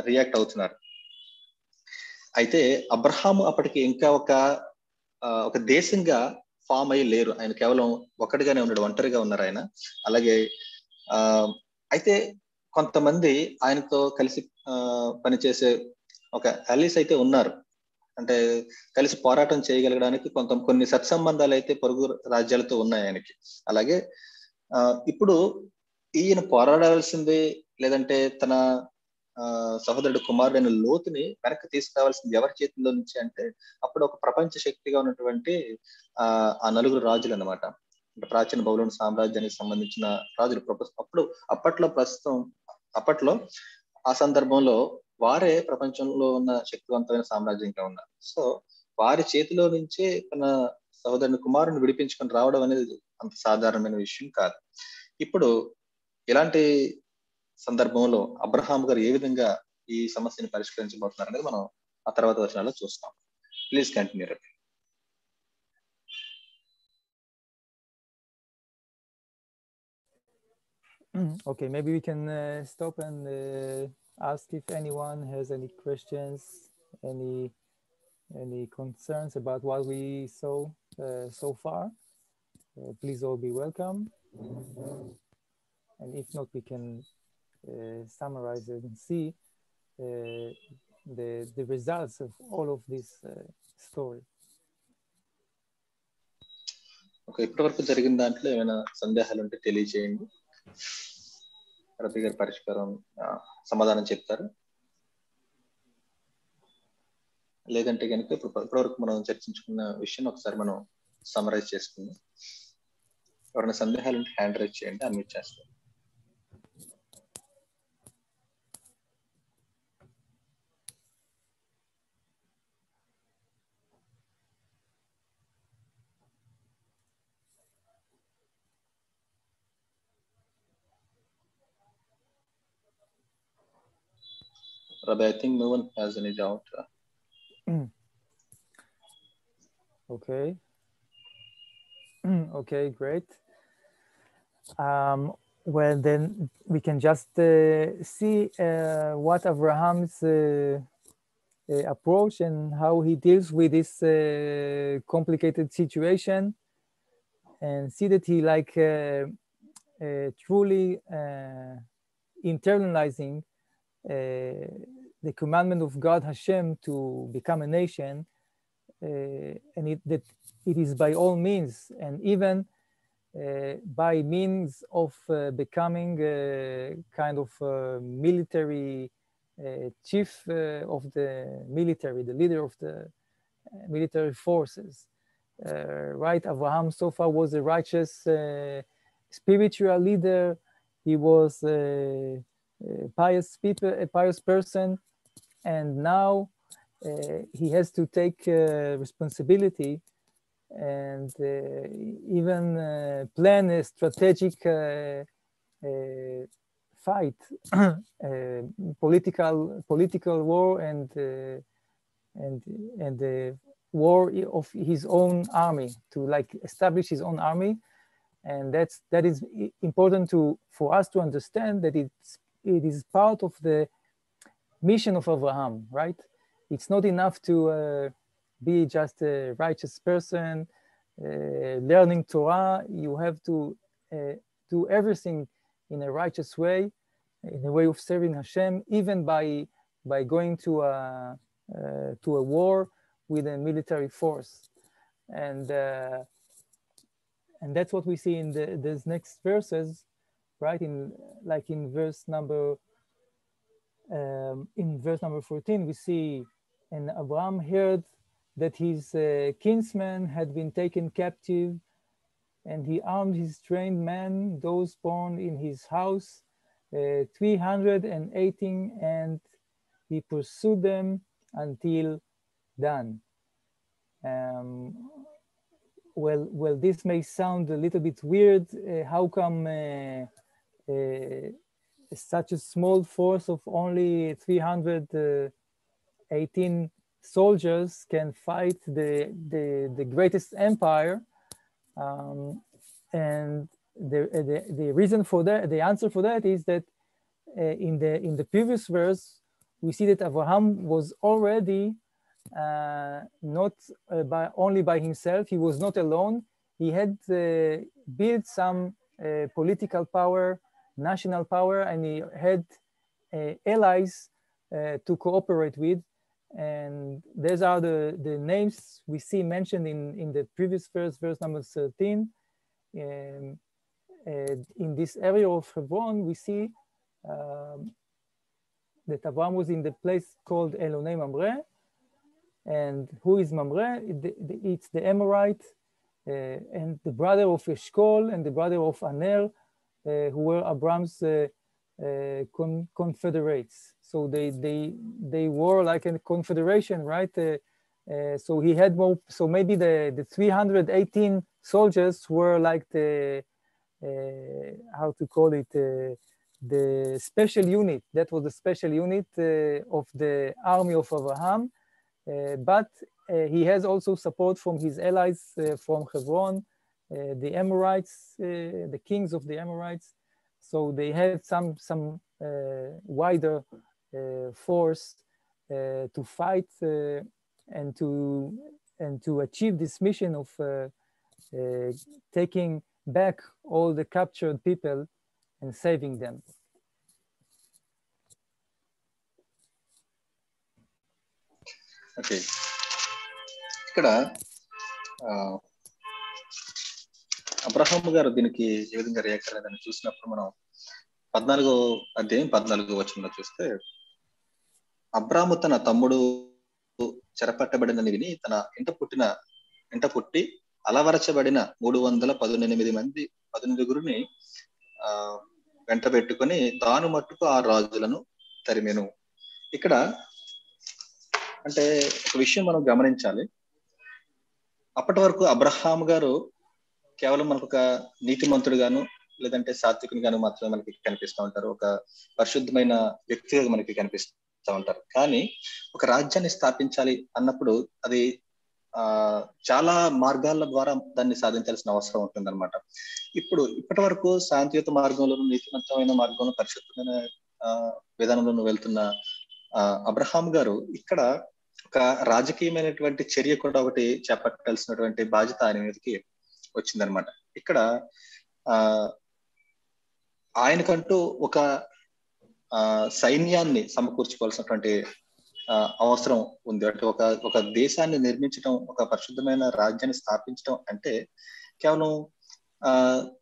రియాక్ట్ అవుతున్నారు. అయితే అబ్రహాము అప్పటికి ఇంకా ఒక దేశంగా ఫామ్ అయ్యి లేరు. ఆయన కేవలం ఒక్కడిగానే ఉన్నాడు, ఒంటరిగా ఉన్నారు ఆయన. అలాగే అయితే కొంతమంది ఆయనతో కలిసి పనిచేసే ఒక అలీస్ అయితే ఉన్నారు. అంటే కలిసి పోరాటం చేయగలగడానికి కొన్ని సత్సంబంధాలు అయితే పొరుగు రాజ్యాలతో ఉన్నాయి ఆయనకి. అలాగే ఇప్పుడు ఈయన పోరాడాల్సింది లేదంటే తన సహోదరుడు కుమారుడైన లోతుని వెనక్కి తీసుకురావాల్సింది ఎవరి చేతుల్లో నుంచి అంటే అప్పుడు ఒక ప్రపంచ శక్తిగా ఉన్నటువంటి ఆ నలుగురు రాజులు అన్నమాట. అంటే ప్రాచీన బబులోను సామ్రాజ్యానికి సంబంధించిన రాజులు. అప్పట్లో ఆ సందర్భంలో వారే ప్రపంచంలో ఉన్న శక్తివంతమైన సామ్రాజ్యంగా ఉన్నారు. సో వారి చేతిలో నుంచే తన సహోదరుని కుమారుని విడిపించుకొని రావడం అనేది అంత సాధారణమైన విషయం కాదు. ఇప్పుడు ఇలాంటి సందర్భంలో అబ్రహాం గారు ఏ విధంగా ఈ సమస్యని పరిష్కరించబోతున్నారు అనేది మనం ఆ తర్వాత వచనాల్లో చూస్తాం. Please continue. Okay, maybe we can stop and ask if anyone has any questions, any concerns about what we saw so far. Please all be welcome. And if not, we can summarize it and see the results of all of this story. Okay, ఇప్పటివరకు జరిగిన దాంట్లో ఏమైనా సందేహాలు ఉంటే తెలియజేయండి. రవి గారు పరిష్కారం సమాధానం చెప్తారు. లేదంటే కనుక ఇప్పటివరకు మనం చర్చించుకున్న విషయం ఒకసారి మనం సమరైజ్ చేసుకుందాం. ఎవరైనా సందేహాలు ఉంటే హ్యాండ్ రైజ్ చేయండి, అన్మ్యూట్ చేస్తాం. Rabbi, I think no one has any doubt. Okay. Okay, great. Well, then we can just see what Abraham's approach and how he deals with this complicated situation, and see that he truly internalizing the commandment of God Hashem to become a nation, and that it is by all means, and even by means of becoming kind of military chief of the military, the leader of the military forces. Right, Abraham so far was a righteous spiritual leader. He was a pious person, and now he has to take responsibility and even plan a strategic fight, political war, and the war of his own army, to like establish his own army. And that is important for us to understand that it is part of the mission of Abraham, right? It's not enough to be just a righteous person, learning Torah. You have to do everything in a righteous way, in a way of serving Hashem, even by going to a war with a military force. And that's what we see in these next verses, right? In verse number 14, we see, and Abraham heard that his kinsmen had been taken captive, and he armed his trained men, those born in his house, 318, and he pursued them until Dan. Well, this may sound a little bit weird. How come such a small force of only 318 soldiers can fight the greatest empire? And the reason for that, the answer for that, is that in the previous verse, we see that Abraham was already not only by himself. He was not alone. He had built some political power, national power, and he had allies to cooperate with. And these are the names we see mentioned in the previous verse number 13. In this area of Hebron, we see that Abraham was in the place called Elonei Mamre. And who is Mamre? It's the Amorite, and the brother of Eshkol and the brother of Aner, who were Abraham's confederates. So they were like a confederation, right? So he had more. So maybe the 318 soldiers were like the how to call it, the special unit. That was the special unit of the army of Abraham. But he has also support from his allies from Hebron, the Amorites, the kings of the Amorites. So they had some wider force to fight and to achieve this mission of taking back all the captured people and saving them. Okay, ఇక్కడ అబ్రహాము గారు దీనికి ఏ విధంగా react అయ్యారని చూసినప్పుడు మనం 14వ అధ్యాయం 14వ వచనంలో చూస్తే, అబ్రాము తన తమ్ముడు చెరపట్టబడినని విని తన ఇంట పుట్టి అలవరచబడిన 318 వెంట పెట్టుకొని తాను మట్టుకు ఆ రాజులను తరిమెను. ఇక్కడ అంటే ఒక విషయం మనం గమనించాలి. అప్పటి వరకు అబ్రహాం గారు కేవలం మనకు ఒక నీతిమంతుడుగాను లేదంటే సాత్వికునిగాను మాత్రమే మనకి కనిపిస్తూ ఉంటారు, ఒక పరిశుద్ధమైన వ్యక్తిగా మనకి కనిపిస్తూ ఉంటారు. కానీ ఒక రాజ్యాన్ని స్థాపించాలి అన్నప్పుడు అది చాలా మార్గాల ద్వారా దాన్ని సాధించాల్సిన అవసరం ఉంటుందన్నమాట. ఇప్పటి వరకు శాంతియుత మార్గంలోను నీతివంతమైన మార్గంలో పరిశుద్ధమైన విధానంలో వెళ్తున్న అబ్రహాం గారు ఇక్కడ ఒక రాజకీయమైనటువంటి చర్య కూడా ఒకటి చేపట్టాల్సినటువంటి బాధ్యత ఆయన మీదకి వచ్చిందనమాట. ఇక్కడ ఆయనకంటూ ఒక సైన్యాన్ని సమకూర్చుకోవాల్సినటువంటి అవసరం ఉంది. అంటే ఒక దేశాన్ని నిర్మించడం, ఒక పరిశుద్ధమైన రాజ్యాన్ని స్థాపించడం అంటే కేవలం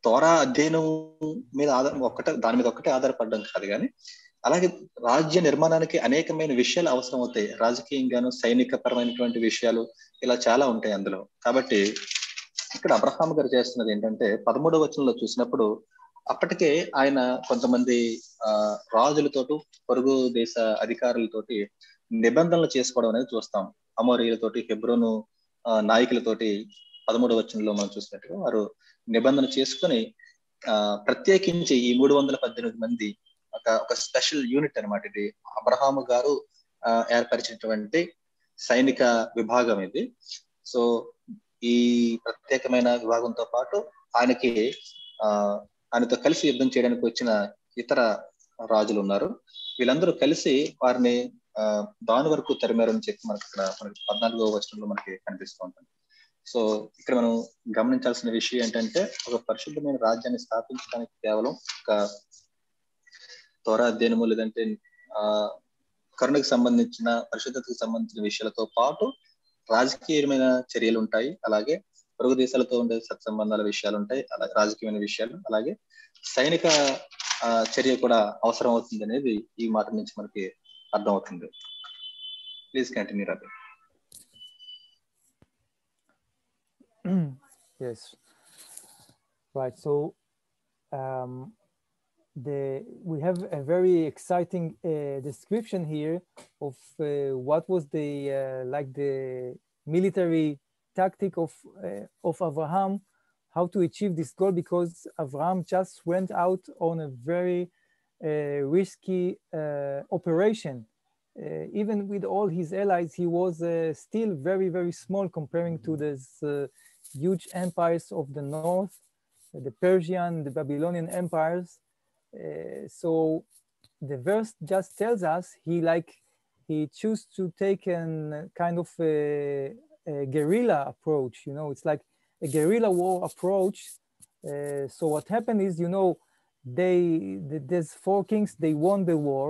తోరా అధ్యయనం మీద దాని మీద ఒక్కటే ఆధారపడడం కాదు, కానీ అలాగే రాజ్య నిర్మాణానికి అనేకమైన విషయాలు అవసరం అవుతాయి. రాజకీయంగాను సైనిక పరమైనటువంటి విషయాలు ఇలా చాలా ఉంటాయి అందులో. కాబట్టి ఇక్కడ అబ్రహాం గారు చేస్తున్నది ఏంటంటే 13వ వచనంలో చూసినప్పుడు అప్పటికే ఆయన కొంతమంది రాజులతోటి, పొరుగు దేశ అధికారులతోటి నిబంధనలు చేసుకోవడం అనేది చూస్తాం. అమోరీయులతోటి, హెబ్రోను నాయకులతోటి 13వ వచనంలో మనం చూసినట్టుగా వారు నిబంధన చేసుకొని ప్రత్యేకించి ఈ 318 మంది ఒక స్పెషల్ యూనిట్ అన్నమాట. ఇది అబ్రహాము గారు ఏర్పరిచినటువంటి సైనిక విభాగం ఇది. సో ఈ ప్రత్యేకమైన విభాగంతో పాటు ఆయనతో కలిసి యుద్ధం చేయడానికి వచ్చిన ఇతర రాజులు ఉన్నారు. వీళ్ళందరూ కలిసి వారిని దాని వరకు తరిమారని చెప్పి మనకి 14వ వచనంలో మనకి కనిపిస్తూ ఉంటుంది. సో ఇక్కడ మనం గమనించాల్సిన విషయం ఏంటంటే, ఒక పరిశుద్ధమైన రాజ్యాన్ని స్థాపించడానికి కేవలం ఒక తోరా అధ్యయనము లేదంటే కరుణకు సంబంధించిన పరిశుద్ధతకు సంబంధించిన విషయాలతో పాటు రాజకీయమైన చర్యలు ఉంటాయి, అలాగే పొరుగు దేశాలతో ఉండే సత్సంబంధాల విషయాలు ఉంటాయి, అలాగే రాజకీయమైన విషయాలు, అలాగే సైనిక చర్య కూడా అవసరం అవుతుంది అనేది ఈ మాట నుంచి మనకి అర్థం అవుతుంది. Please continue Robbie. Yes, right. So we have a very exciting description here of what was the like the military tactic of Abraham, how to achieve this goal, because Abraham just went out on a very risky operation. Even with all his allies, he was still very, very small comparing to these huge empires of the north, the Persian, the Babylonian empires. So the verse just tells us he chose to take a kind of a guerrilla approach. You know, it's like a guerrilla war approach. So what happened is, you know, there's 4 kings, they won the war.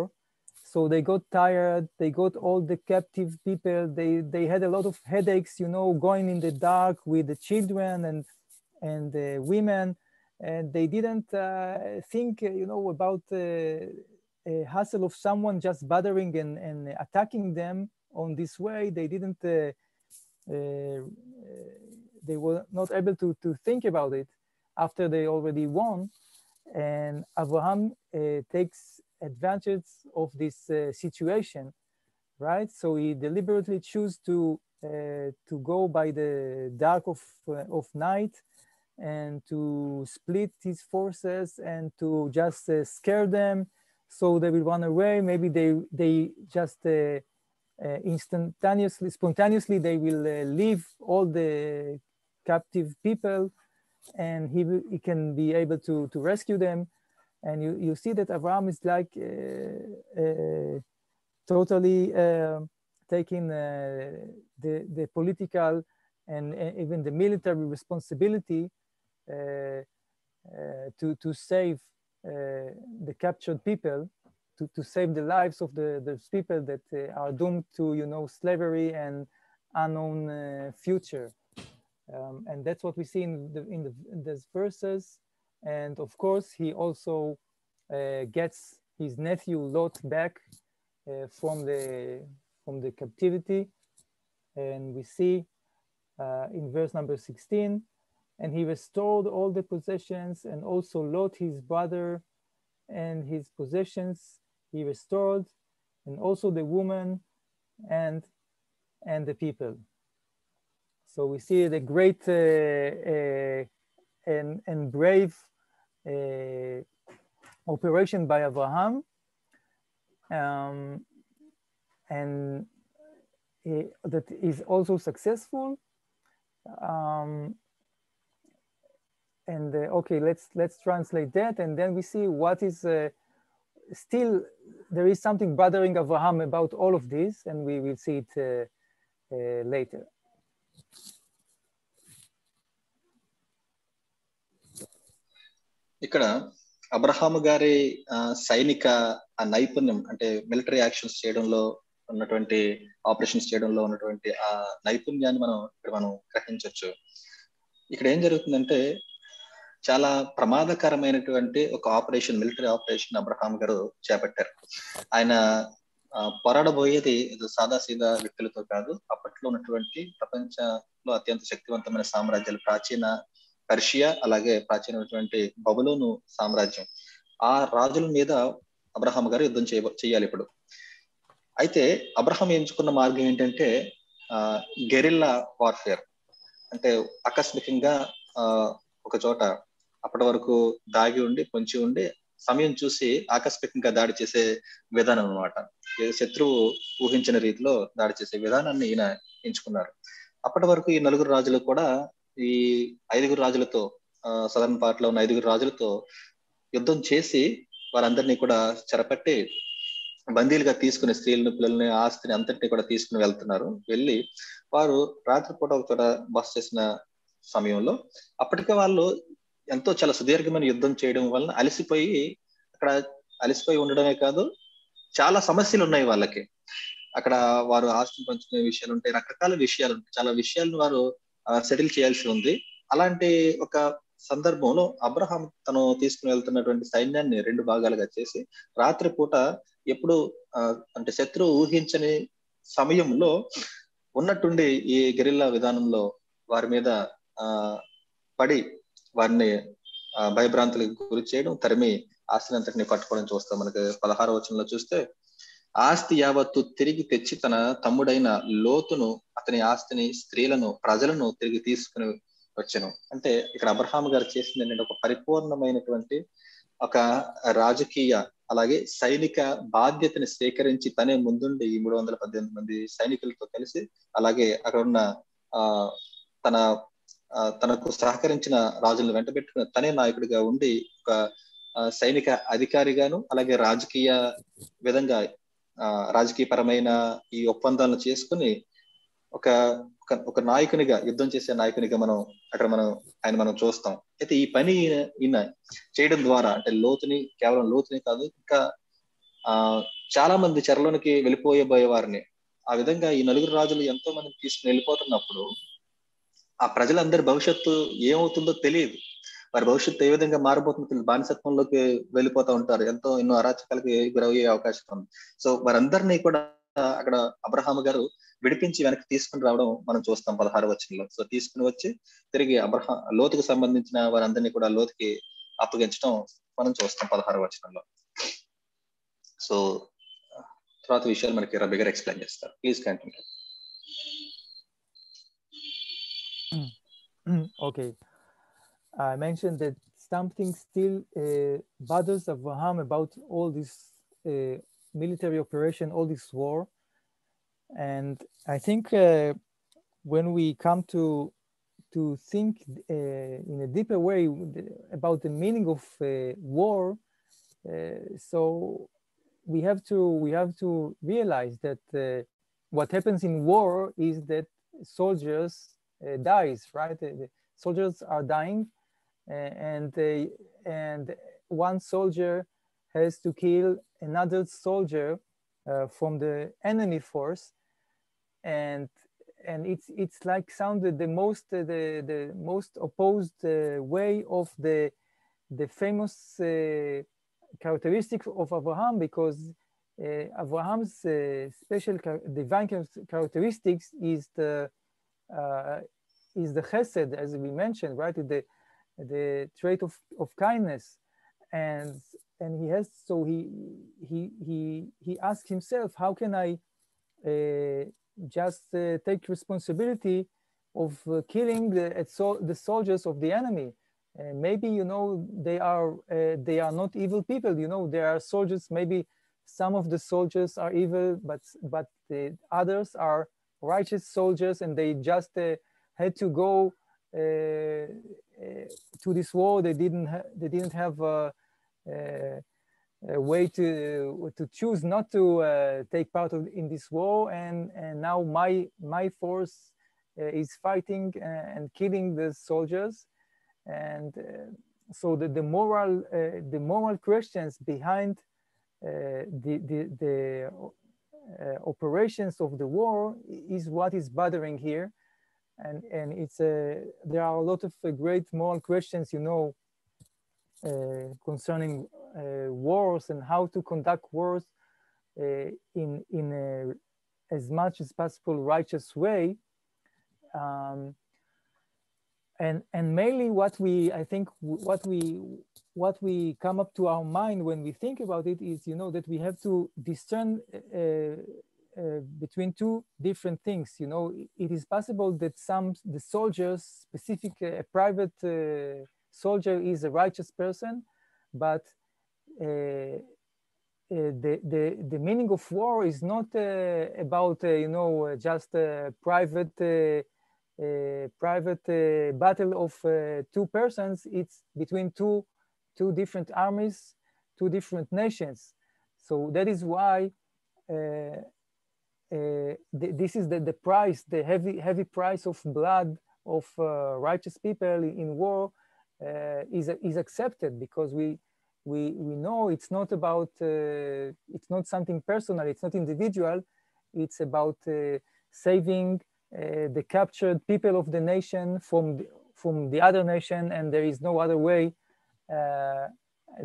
So they got tired, they got all the captive people, they had a lot of headaches, you know, going in the dark with the children and the women, and they didn't think, you know, about a hassle of someone just bothering and attacking them on this way. They didn't, they were not able to think about it after they already won. And Abraham takes advantage of this situation, right? So he deliberately chose to go by the dark of night and to split his forces and to just scare them so they will run away. Maybe they just spontaneously they will leave all the captive people, and he can be able to rescue them. And you see that Abraham is like totally taking the political and even the military responsibility to save the captured people, to save the lives of those people that are doomed to, you know, slavery and unknown future. And that's what we see in these verses. And of course, he also gets his nephew Lot back from the captivity. And we see in verse number 16, and he restored all the possessions, and also Lot, his brother, and his possessions he restored, and also the woman and the people. So we see the great and brave operation by Abraham, and that is also successful. And okay, let's translate that, and then we see what is still there is something bothering Abraham about all of this, and we will see it later. ఇక్కడ అబ్రహాము గారి సైనిక నైపుణ్యం, అంటే military actions చేయడంలో ఉన్నటువంటి, operations చేయడంలో ఉన్నటువంటి ఆ నైపుణ్యాన్ని మనం గ్రహించవచ్చు. ఇక్కడ ఏం జరుగుతుందంటే, చాలా ప్రమాదకరమైనటువంటి ఒక ఆపరేషన్, మిలిటరీ ఆపరేషన్ అబ్రహాం గారు చేపట్టారు. ఆయన పోరాడబోయేది సాదాసీదా వ్యక్తులతో కాదు. అప్పట్లో ఉన్నటువంటి ప్రపంచంలో అత్యంత శక్తివంతమైన సామ్రాజ్యాలు, ప్రాచీన పర్షియా, అలాగే ప్రాచీనమైనటువంటి బబులోను సామ్రాజ్యం, ఆ రాజుల మీద అబ్రహాం గారు యుద్ధం చేయాలి ఇప్పుడు. అయితే అబ్రహాం ఎంచుకున్న మార్గం ఏంటంటే గెరిల్లా వార్ఫేర్. అంటే ఆకస్మికంగా ఒక చోట అప్పటి వరకు దాగి ఉండి పొంచి ఉండి సమయం చూసి ఆకస్మికంగా దాడి చేసే విధానం అన్నమాట. శత్రువు ఊహించిన రీతిలో దాడి చేసే విధానాన్ని ఈయన ఎంచుకున్నారు. అప్పటి వరకు ఈ నలుగురు రాజులు కూడా ఈ 5 రాజులతో సదరన్ పార్ట్ లో ఉన్న 5 రాజులతో యుద్ధం చేసి వారందరినీ కూడా చెరపట్టి బందీలుగా తీసుకుని స్త్రీలను, పిల్లల్ని, ఆస్తిని అంతటిని కూడా తీసుకుని వెళ్తున్నారు. వెళ్ళి వారు రాత్రిపూట ఒక చోట బస చేసిన సమయంలో అప్పటికే వాళ్ళు ఎంతో చాలా సుదీర్ఘమైన యుద్ధం చేయడం వలన అలసిపోయి ఉండడమే కాదు, చాలా సమస్యలు ఉన్నాయి వాళ్ళకి. అక్కడ వారు ఆస్తిని పంచుకునే విషయాలు ఉంటాయి, రకరకాల విషయాలు ఉంటాయి, చాలా విషయాలను వారు సెటిల్ చేయాల్సి ఉంది. అలాంటి ఒక సందర్భంలో అబ్రహాం తను తీసుకుని వెళ్తున్నటువంటి సైన్యాన్ని 2 భాగాలుగా చేసి రాత్రిపూట ఎప్పుడు అంటే శత్రువు ఊహించని సమయంలో ఉన్నట్టుండి ఈ గెరిల్లా విధానంలో వారి మీద పడి వారిని భయభ్రాంతులకు గురి చేయడం, తరిమి ఆస్తిని అంతటిని పట్టుకోవడం చూస్తాం. మనకి 16వ వచనంలో చూస్తే, ఆస్తి యావత్తు తిరిగి తెచ్చి తన తమ్ముడైన లోతును, అతని ఆస్తిని, స్త్రీలను, ప్రజలను తిరిగి తీసుకుని వచ్చాను. అంటే ఇక్కడ అబ్రహాం గారు చేసింది ఏంటంటే ఒక పరిపూర్ణమైనటువంటి ఒక రాజకీయ అలాగే సైనిక బాధ్యతని స్వీకరించి తనే ముందుండి ఈ 318 మంది సైనికులతో కలిసి, అలాగే అక్కడ ఉన్న తనకు సహకరించిన రాజులను వెంటబెట్టుకుని తనే నాయకుడిగా ఉండి ఒక సైనిక అధికారిగాను అలాగే రాజకీయ విధంగా రాజకీయ పరమైన ఈ ఒప్పందాలను చేసుకుని ఒక నాయకునిగా, యుద్ధం చేసే నాయకునిగా మనం చూస్తాం. అయితే ఈ పని ఈయన చేయడం ద్వారా అంటే కేవలం లోతుని కాదు, ఇంకా చాలా మంది చెరలోనికి వెళ్ళిపోయే వారిని ఆ విధంగా ఈ 9 రాజులు ఎంతో మందిని తీసుకుని వెళ్ళిపోతున్నప్పుడు ఆ ప్రజలందరి భవిష్యత్తు ఏమవుతుందో తెలియదు. వారి భవిష్యత్తు ఏ విధంగా మారబోతుందో బానిసత్వంలోకి వెళ్ళిపోతూ ఉంటారు, ఎన్నో అరాచకాలకి గురయ్యే అవకాశం ఉంది. సో వారందరినీ కూడా అక్కడ అబ్రహాం గారు విడిపించి వెనక్కి తీసుకుని రావడం మనం చూస్తాం 16వ వచనంలో. సో తీసుకుని వచ్చి తిరిగి లోతుకు సంబంధించిన వారందరినీ కూడా లోతుకి అప్పగించడం మనం చూస్తాం 16వ వచనంలో. సో తర్వాత విషయాలు మనకి రబీ గారు ఎక్స్ప్లెయిన్ చేస్తారు. Please continue. Okay, I mentioned that something still bothers Abraham about all this military operation, all this war. And I think when we come to think in a deeper way about the meaning of war, so we have to realize that what happens in war is that soldiers dies, right? The soldiers are dying, and one soldier has to kill another soldier from the enemy force, and it's like sounded the most opposed way of the famous characteristic of Abraham, because Abraham's special divine characteristics is the chesed, as we mentioned, right? The trait of kindness, and he has, so he asked himself, how can I just take responsibility of killing the soldiers of the enemy? Maybe they are not evil people. There are soldiers. Maybe some of the soldiers are evil, but the others are righteous soldiers, and they just had to go to this war. They didn't have a way to choose not to take part in this war, and now my force is fighting and killing the soldiers, and so the moral questions behind the operations of the war is what is bothering here. And it's there are a lot of great moral questions, concerning wars and how to conduct wars in a, as much as possible, righteous way. And mainly what we come up to our mind when we think about it is, that we have to discern between two different things. You know, it is possible that the soldiers, specific a private soldier is a righteous person, but the meaning of war is not about you know, just a private battle of two persons. It's between two different armies, two different nations. So that is why this is the price, the heavy price of blood of righteous people in war is accepted, because we know it's not about it's not something personal, it's not individual, it's about saving the captured people of the nation from the other nation, and there is no other way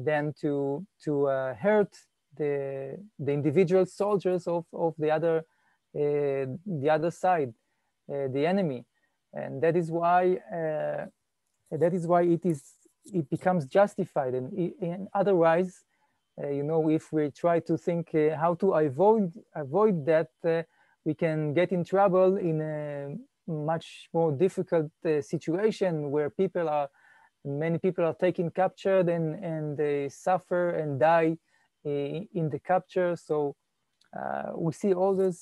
than to hurt the individual soldiers of the other side, the enemy. And that is why it becomes justified. And otherwise, you know, if we try to think how to avoid that, we can get in trouble in a much more difficult situation where many people are taken captured and they suffer and die in the capture. So we see all those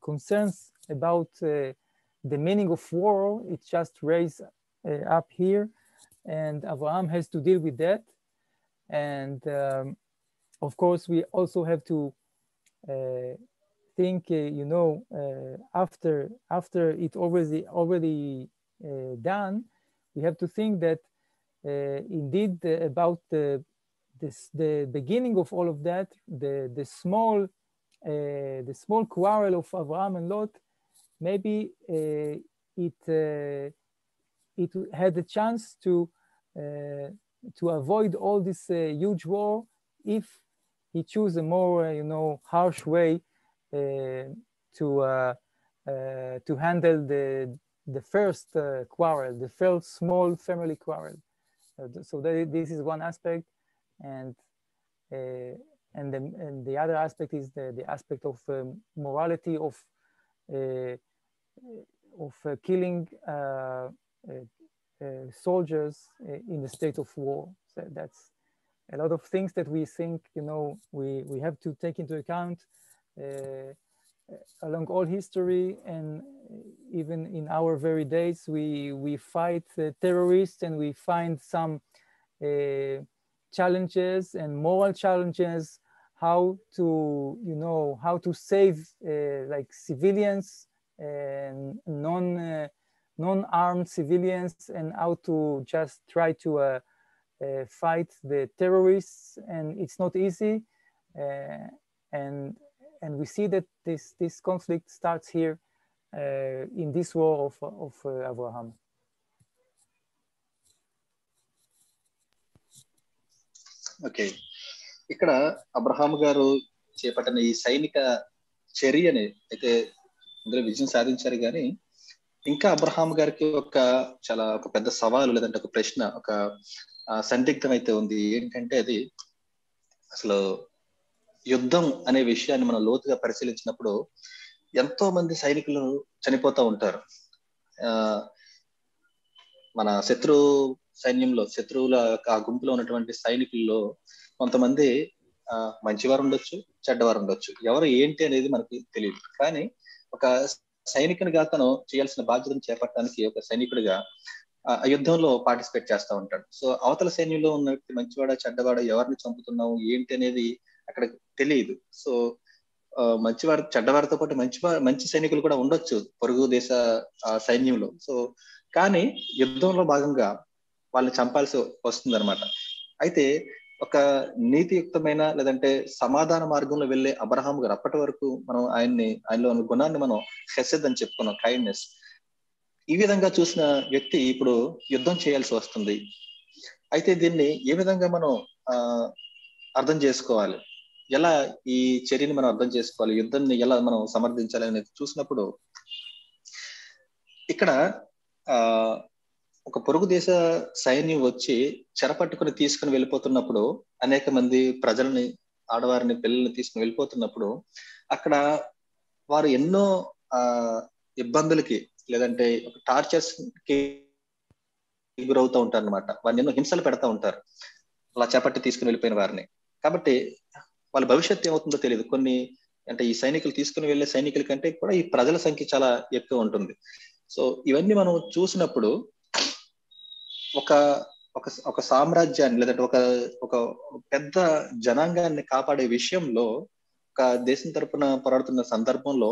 concerns about the meaning of war. It's just raised up here, and Avraham has to deal with that. And of course, we also have to think, you know, after it already done, we have to think that indeed about the beginning of all of that, the small quarrel of Avraham and Lot, maybe it had a chance to avoid all this huge war if he chose a more you know, harsh way to handle the first quarrel, the first small family quarrel. So this is one aspect, and the other aspect is the aspect of morality of killing soldiers in the state of war. So that's a lot of things that we think, you know, we have to take into account along all history, and even in our very days, we fight terrorists, and we find some challenges and moral challenges, how to, you know, how to save like civilians and non-armed civilians, and how to just try to fight the terrorists, and it's not easy. And we see that this conflict starts here in this war of Avraham. Okay, ఇక్కడ అబ్రహాము గారు చేపట్టిన ఈ సైనిక చర్యని అయితే ఇందులో విజయం సాధించారు, కానీ ఇంకా అబ్రహాము గారికి ఒక పెద్ద సవాలు, లేదంటే ఒక ప్రశ్న, ఒక సందిగ్ధం అయితే ఉంది. ఏంటంటే అది అసలు యుద్ధం అనే విషయాన్ని మనం లోతుగా పరిశీలించినప్పుడు ఎంతో మంది సైనికులు చనిపోతూ ఉంటారు. మన సైన్యంలో శత్రువుల ఆ గుంపులో ఉన్నటువంటి సైనికుల్లో కొంతమంది మంచివారు ఉండొచ్చు, చెడ్డవారు ఉండొచ్చు. ఎవరు ఏంటి అనేది మనకి తెలియదు. కానీ ఒక సైనికునిగా తను చేయాల్సిన బాధ్యతను చేపట్టడానికి ఒక సైనికుడిగా ఆ యుద్ధంలో పార్టిసిపేట్ చేస్తూ ఉంటాడు. సో అవతల సైన్యంలో ఉన్న వ్యక్తి మంచివాడ చెడ్డవాడ, ఎవరిని చంపుతున్నావు ఏంటి అనేది అక్కడ తెలియదు. సో మంచివారు చెడ్డవారితో పాటు మంచి సైనికులు కూడా ఉండొచ్చు పొరుగు దేశ సైన్యంలో. సో కానీ యుద్ధంలో భాగంగా వాళ్ళని చంపాల్సి వస్తుంది అనమాట. అయితే ఒక నీతియుక్తమైన లేదంటే సమాధాన మార్గంలో వెళ్ళే అబ్రహాం గారు, అప్పటి వరకు మనం ఆయనలో ఉన్న గుణాన్ని మనం హెసెద్ అని చెప్పుకున్నాం, కైండ్నెస్. ఈ విధంగా చూసిన వ్యక్తి ఇప్పుడు యుద్ధం చేయాల్సి వస్తుంది. అయితే దీన్ని ఏ విధంగా మనం అర్థం చేసుకోవాలి, ఎలా ఈ చర్యని మనం అర్థం చేసుకోవాలి, యుద్ధాన్ని ఎలా మనం సమర్థించాలి అనేది చూసినప్పుడు ఇక్కడ ఒక పొరుగు దేశ సైన్యం వచ్చి చెరపట్టుకుని తీసుకుని వెళ్ళిపోతున్నప్పుడు, అనేక మంది ప్రజల్ని, ఆడవారిని, పిల్లల్ని తీసుకుని వెళ్ళిపోతున్నప్పుడు అక్కడ వారు ఎన్నో ఇబ్బందులకి లేదంటే టార్చర్స్ కి గురవుతూ ఉంటారు అనమాట. వారిని ఎన్నో హింసలు పెడతా ఉంటారు అలా చేపట్టి తీసుకుని వెళ్ళిపోయిన వారిని. కాబట్టి వాళ్ళ భవిష్యత్తు ఏమవుతుందో తెలియదు. కొన్ని అంటే ఈ సైనికులు తీసుకుని వెళ్ళే సైనికుల కంటే కూడా ఈ ప్రజల సంఖ్య చాలా ఎక్కువ ఉంటుంది. సో ఇవన్నీ మనం చూసినప్పుడు ఒక ఒక ఒక సామ్రాజ్యాన్ని లేదంటే ఒక ఒక పెద్ద జనాంగాన్ని కాపాడే విషయంలో ఒక దేశం తరపున పోరాడుతున్న సందర్భంలో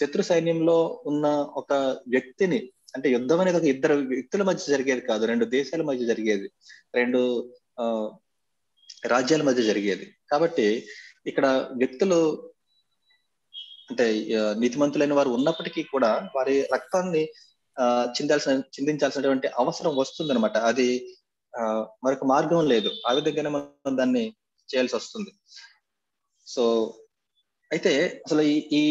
శత్రు సైన్యంలో ఉన్న ఒక వ్యక్తిని, అంటే యుద్ధం అనేది ఒక ఇద్దరు వ్యక్తుల మధ్య జరిగేది కాదు, రెండు దేశాల మధ్య జరిగేది, రెండు రాజ్యాల మధ్య జరిగేది. కాబట్టి ఇక్కడ వ్యక్తులు అంటే నీతిమంతులైన వారు ఉన్నప్పటికీ కూడా వారి రక్తాన్ని చిందించాల్సినటువంటి అవసరం వస్తుందన్నమాట. అది మరొక మార్గం లేదు. ఆ విధంగానే మనం దాన్ని చేయాల్సి వస్తుంది. సో అయితే అసలు ఈ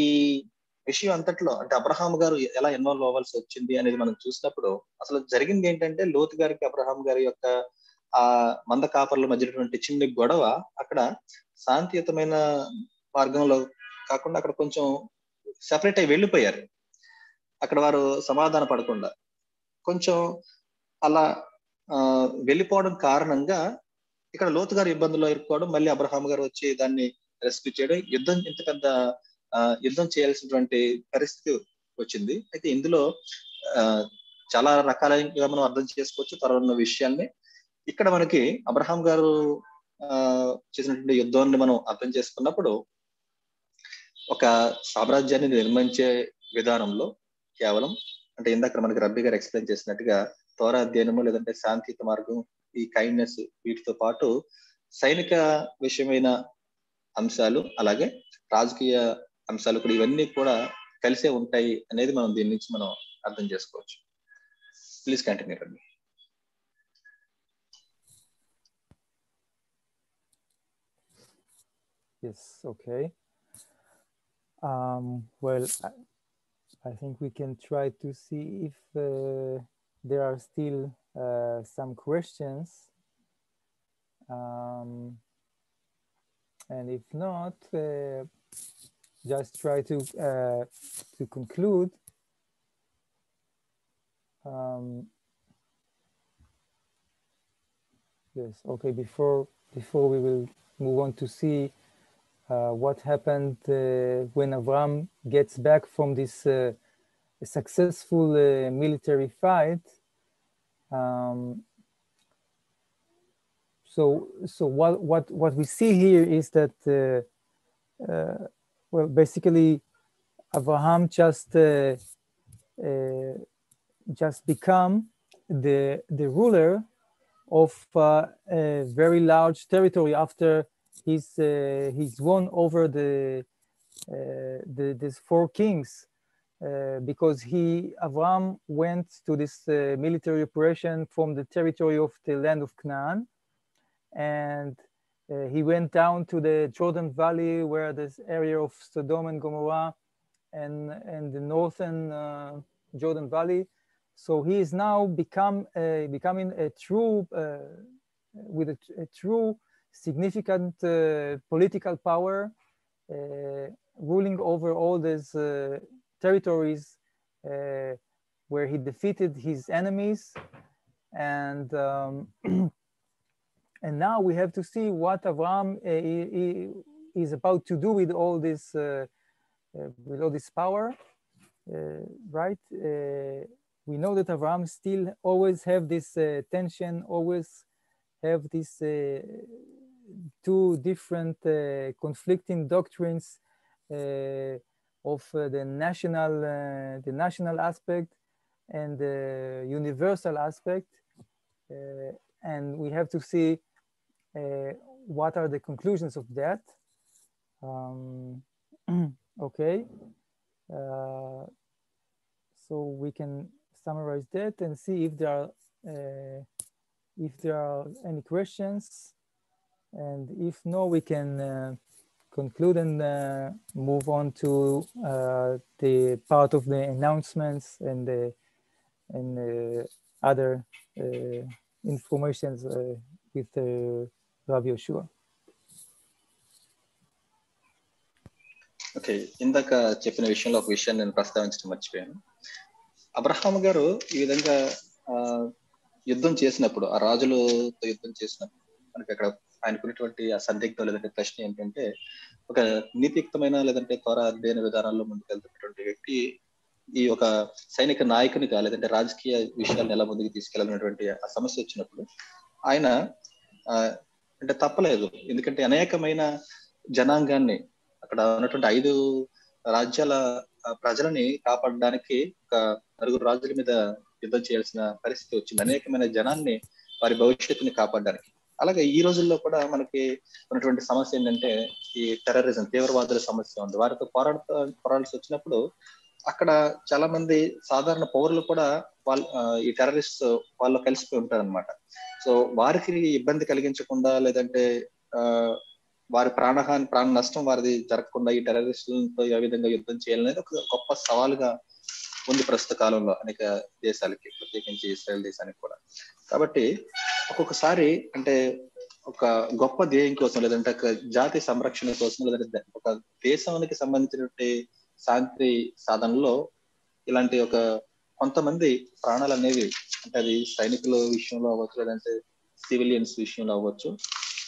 విషయం అంతట్లో అంటే అబ్రహాం గారు ఎలా ఇన్వాల్వ్ అవ్వాల్సి వచ్చింది అనేది మనం చూసినప్పుడు అసలు జరిగింది ఏంటంటే, లోతు గారికి అబ్రహాం గారి యొక్క ఆ మంద కాపర్ల మధ్యటువంటి చిన్న గొడవ అక్కడ శాంతియుతమైన మార్గంలో కాకుండా అక్కడ కొంచెం సెపరేట్ అయి వెళ్ళిపోయారు. అక్కడ వారు సమాధాన పడకుండా కొంచెం అలా వెళ్ళిపోవడం కారణంగా ఇక్కడ లోతు గారు ఇబ్బందుల్లో ఇరుక్కోవడం, మళ్ళీ అబ్రహాం గారు వచ్చి దాన్ని రెస్క్యూ చేయడం, ఇంత పెద్ద యుద్ధం చేయాల్సినటువంటి పరిస్థితి వచ్చింది. అయితే ఇందులో చాలా రకాలుగా మనం అర్థం చేసుకోవచ్చు తర్వాత విషయాన్ని. ఇక్కడ మనకి అబ్రహాం గారు చేసినటువంటి యుద్ధాన్ని మనం అర్థం చేసుకున్నప్పుడు ఒక సామ్రాజ్యాన్ని నిర్మించే విధానంలో కేవలం అంటే ఇందాక మనకి రబ్బీ గారు ఎక్స్ప్లెయిన్ చేసినట్టుగా తోరా అధ్యయనము లేదంటే శాంతియుత మార్గం, ఈ కైండ్నెస్, వీటితో పాటు సైనిక విషయమైన అంశాలు అలాగే రాజకీయ అంశాలు కూడా ఇవన్నీ కూడా కలిసే ఉంటాయి అనేది మనం దీని నుంచి మనం అర్థం చేసుకోవచ్చు. Please continue Robbie. Yes, okay. Well, I think we can try to see if there are still some questions. And if not, just try to conclude. Yes, okay, before we will move on to see what happened when Avram gets back from this successful military fight. So what we see here is that well, basically Avraham just become the ruler of a very large territory after he's won over these four kings, because Avram went to this military operation from the territory of the land of Canaan, and he went down to the Jordan Valley, where this area of Sodom and Gomorrah and the northern Jordan Valley. So he is now becoming a true with a true significant political power, ruling over all these territories where he defeated his enemies. And and now we have to see what Avram is about to do with all this power, right? We know that Avram still always have this tension, always have these two different conflicting doctrines of the national aspect and the universal aspect, and we have to see what are the conclusions of that. Okay, so we can summarize that and see if there are any questions, and if no, we can conclude and move on to the part of the announcements and other informations with Rav Yoshua. Okay, ఇందాక చెప్పిన విషయంలో ఒక విషయాన్ని నేను ప్రస్తావించడం మర్చిపోయాను. Abraham గారు ఈ విధంగా యుద్ధం చేసినప్పుడు, ఆ రాజులతో యుద్ధం చేసినప్పుడు మనకి అక్కడ ఆయనకున్నటువంటి ఆ సందిగ్ధం లేదంటే ప్రశ్న ఏంటంటే, ఒక నీతియుక్తమైన లేదంటే త్వర అధ్యయన విధానాల్లో ముందుకెళ్తున్నటువంటి వ్యక్తి ఈ ఒక సైనిక నాయకునిగా లేదంటే రాజకీయ విషయాలను ఎలా ముందుకు తీసుకెళ్లాలన్నటువంటి ఆ సమస్య వచ్చినప్పుడు ఆయన అంటే తప్పలేదు. ఎందుకంటే అనేకమైన జనాంగాన్ని, అక్కడ ఉన్నటువంటి 5 రాజ్యాల ప్రజలని కాపాడడానికి ఒక 9 రాజుల మీద యుద్ధం చేయాల్సిన పరిస్థితి వచ్చింది. అనేకమైన జనాన్ని, వారి భవిష్యత్తుని కాపాడడానికి. అలాగే ఈ రోజుల్లో కూడా మనకి ఉన్నటువంటి సమస్య ఏంటంటే ఈ టెర్రరిజం, తీవ్రవాదుల సమస్య ఉంది. వారితో పోరాడాల్సి వచ్చినప్పుడు అక్కడ చాలా మంది సాధారణ పౌరులు కూడా వాళ్ళు ఈ టెర్రరిస్ట్ వాళ్ళు కలిసిపోయి ఉంటారన్నమాట. సో వారికి ఇబ్బంది కలిగించకుండా లేదంటే వారి ప్రాణ నష్టం వారిది జరగకుండా ఈ టెర్రరిస్టులతో ఏ విధంగా యుద్ధం చేయాలనేది ఒక గొప్ప సవాలుగా ఉంది ప్రస్తుత కాలంలో అనేక దేశాలకి, ప్రత్యేకించి ఇస్రాయల్ దేశానికి కూడా. కాబట్టి ఒక్కొక్కసారి అంటే ఒక గొప్ప ధ్యేయం కోసం లేదంటే ఒక జాతి సంరక్షణ కోసం లేదంటే ఒక దేశానికి సంబంధించినటువంటి శాంతి సాధనలో ఇలాంటి ఒక కొంతమంది ప్రాణాలు అనేవి, అంటే అది సైనికుల విషయంలో అవ్వచ్చు లేదంటే సివిలియన్స్ విషయంలో అవ్వచ్చు,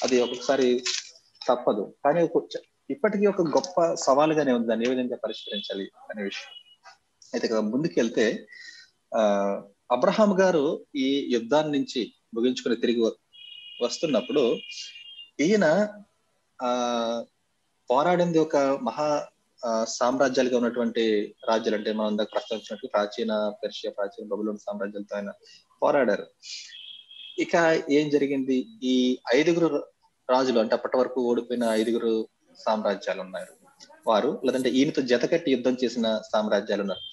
అది ఒక్కొక్కసారి తప్పదు. కానీ ఇప్పటికీ ఒక గొప్ప సవాలుగానే ఉంది దాన్ని ఏ విధంగా పరిష్కరించాలి అనే విషయం. అయితే ముందుకు వెళ్తే అబ్రహాం గారు ఈ యుద్ధాన్ని నుంచి ముగించుకుని తిరిగి వస్తున్నప్పుడు ఈయన పోరాడింది ఒక మహా సామ్రాజ్యాలుగా ఉన్నటువంటి రాజ్యాలు, అంటే మనం ఇందాక ప్రస్తావించినట్టు ప్రాచీన పెర్షియా, ప్రాచీన బబులోన్ సామ్రాజ్యాలతో ఆయన పోరాడారు. ఇక ఏం జరిగింది, ఈ 5 రాజులు, అంటే అప్పటి వరకు ఓడిపోయిన 5 సామ్రాజ్యాలు ఉన్నారు వారు, లేదంటే ఈయనతో జతకట్టి యుద్ధం చేసిన సామ్రాజ్యాలు ఉన్నారు.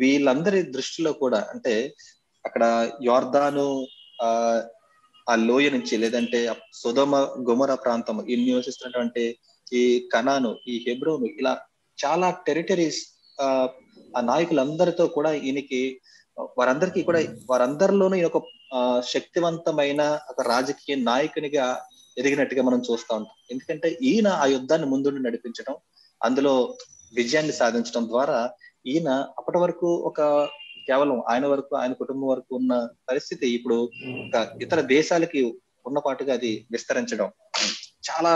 వీళ్ళందరి దృష్టిలో కూడా అంటే అక్కడ యోర్దాను ఆ లోయ నుంచి లేదంటే సొదొమ గొమొర ప్రాంతం, ఈ నివసిస్తున్నటువంటి ఈ కనాను, ఈ హెబ్రోను, ఇలా చాలా టెరిటరీస్ ఆ నాయకులందరితో కూడా ఈయనకి వారందరిలోనూ ఈయన ఒక శక్తివంతమైన ఒక రాజకీయ నాయకునిగా ఎదిగినట్టుగా మనం చూస్తూ ఉంటాం. ఎందుకంటే ఈయన ఆ యుద్ధాన్ని ముందుండి నడిపించడం, అందులో విజయాన్ని సాధించడం ద్వారా ఈయన అప్పటి వరకు ఒక కేవలం ఆయన వరకు, ఆయన కుటుంబం వరకు ఉన్న పరిస్థితి ఇప్పుడు ఒక ఇతర దేశాలకి ఉన్నపాటుగా అది విస్తరించడం, చాలా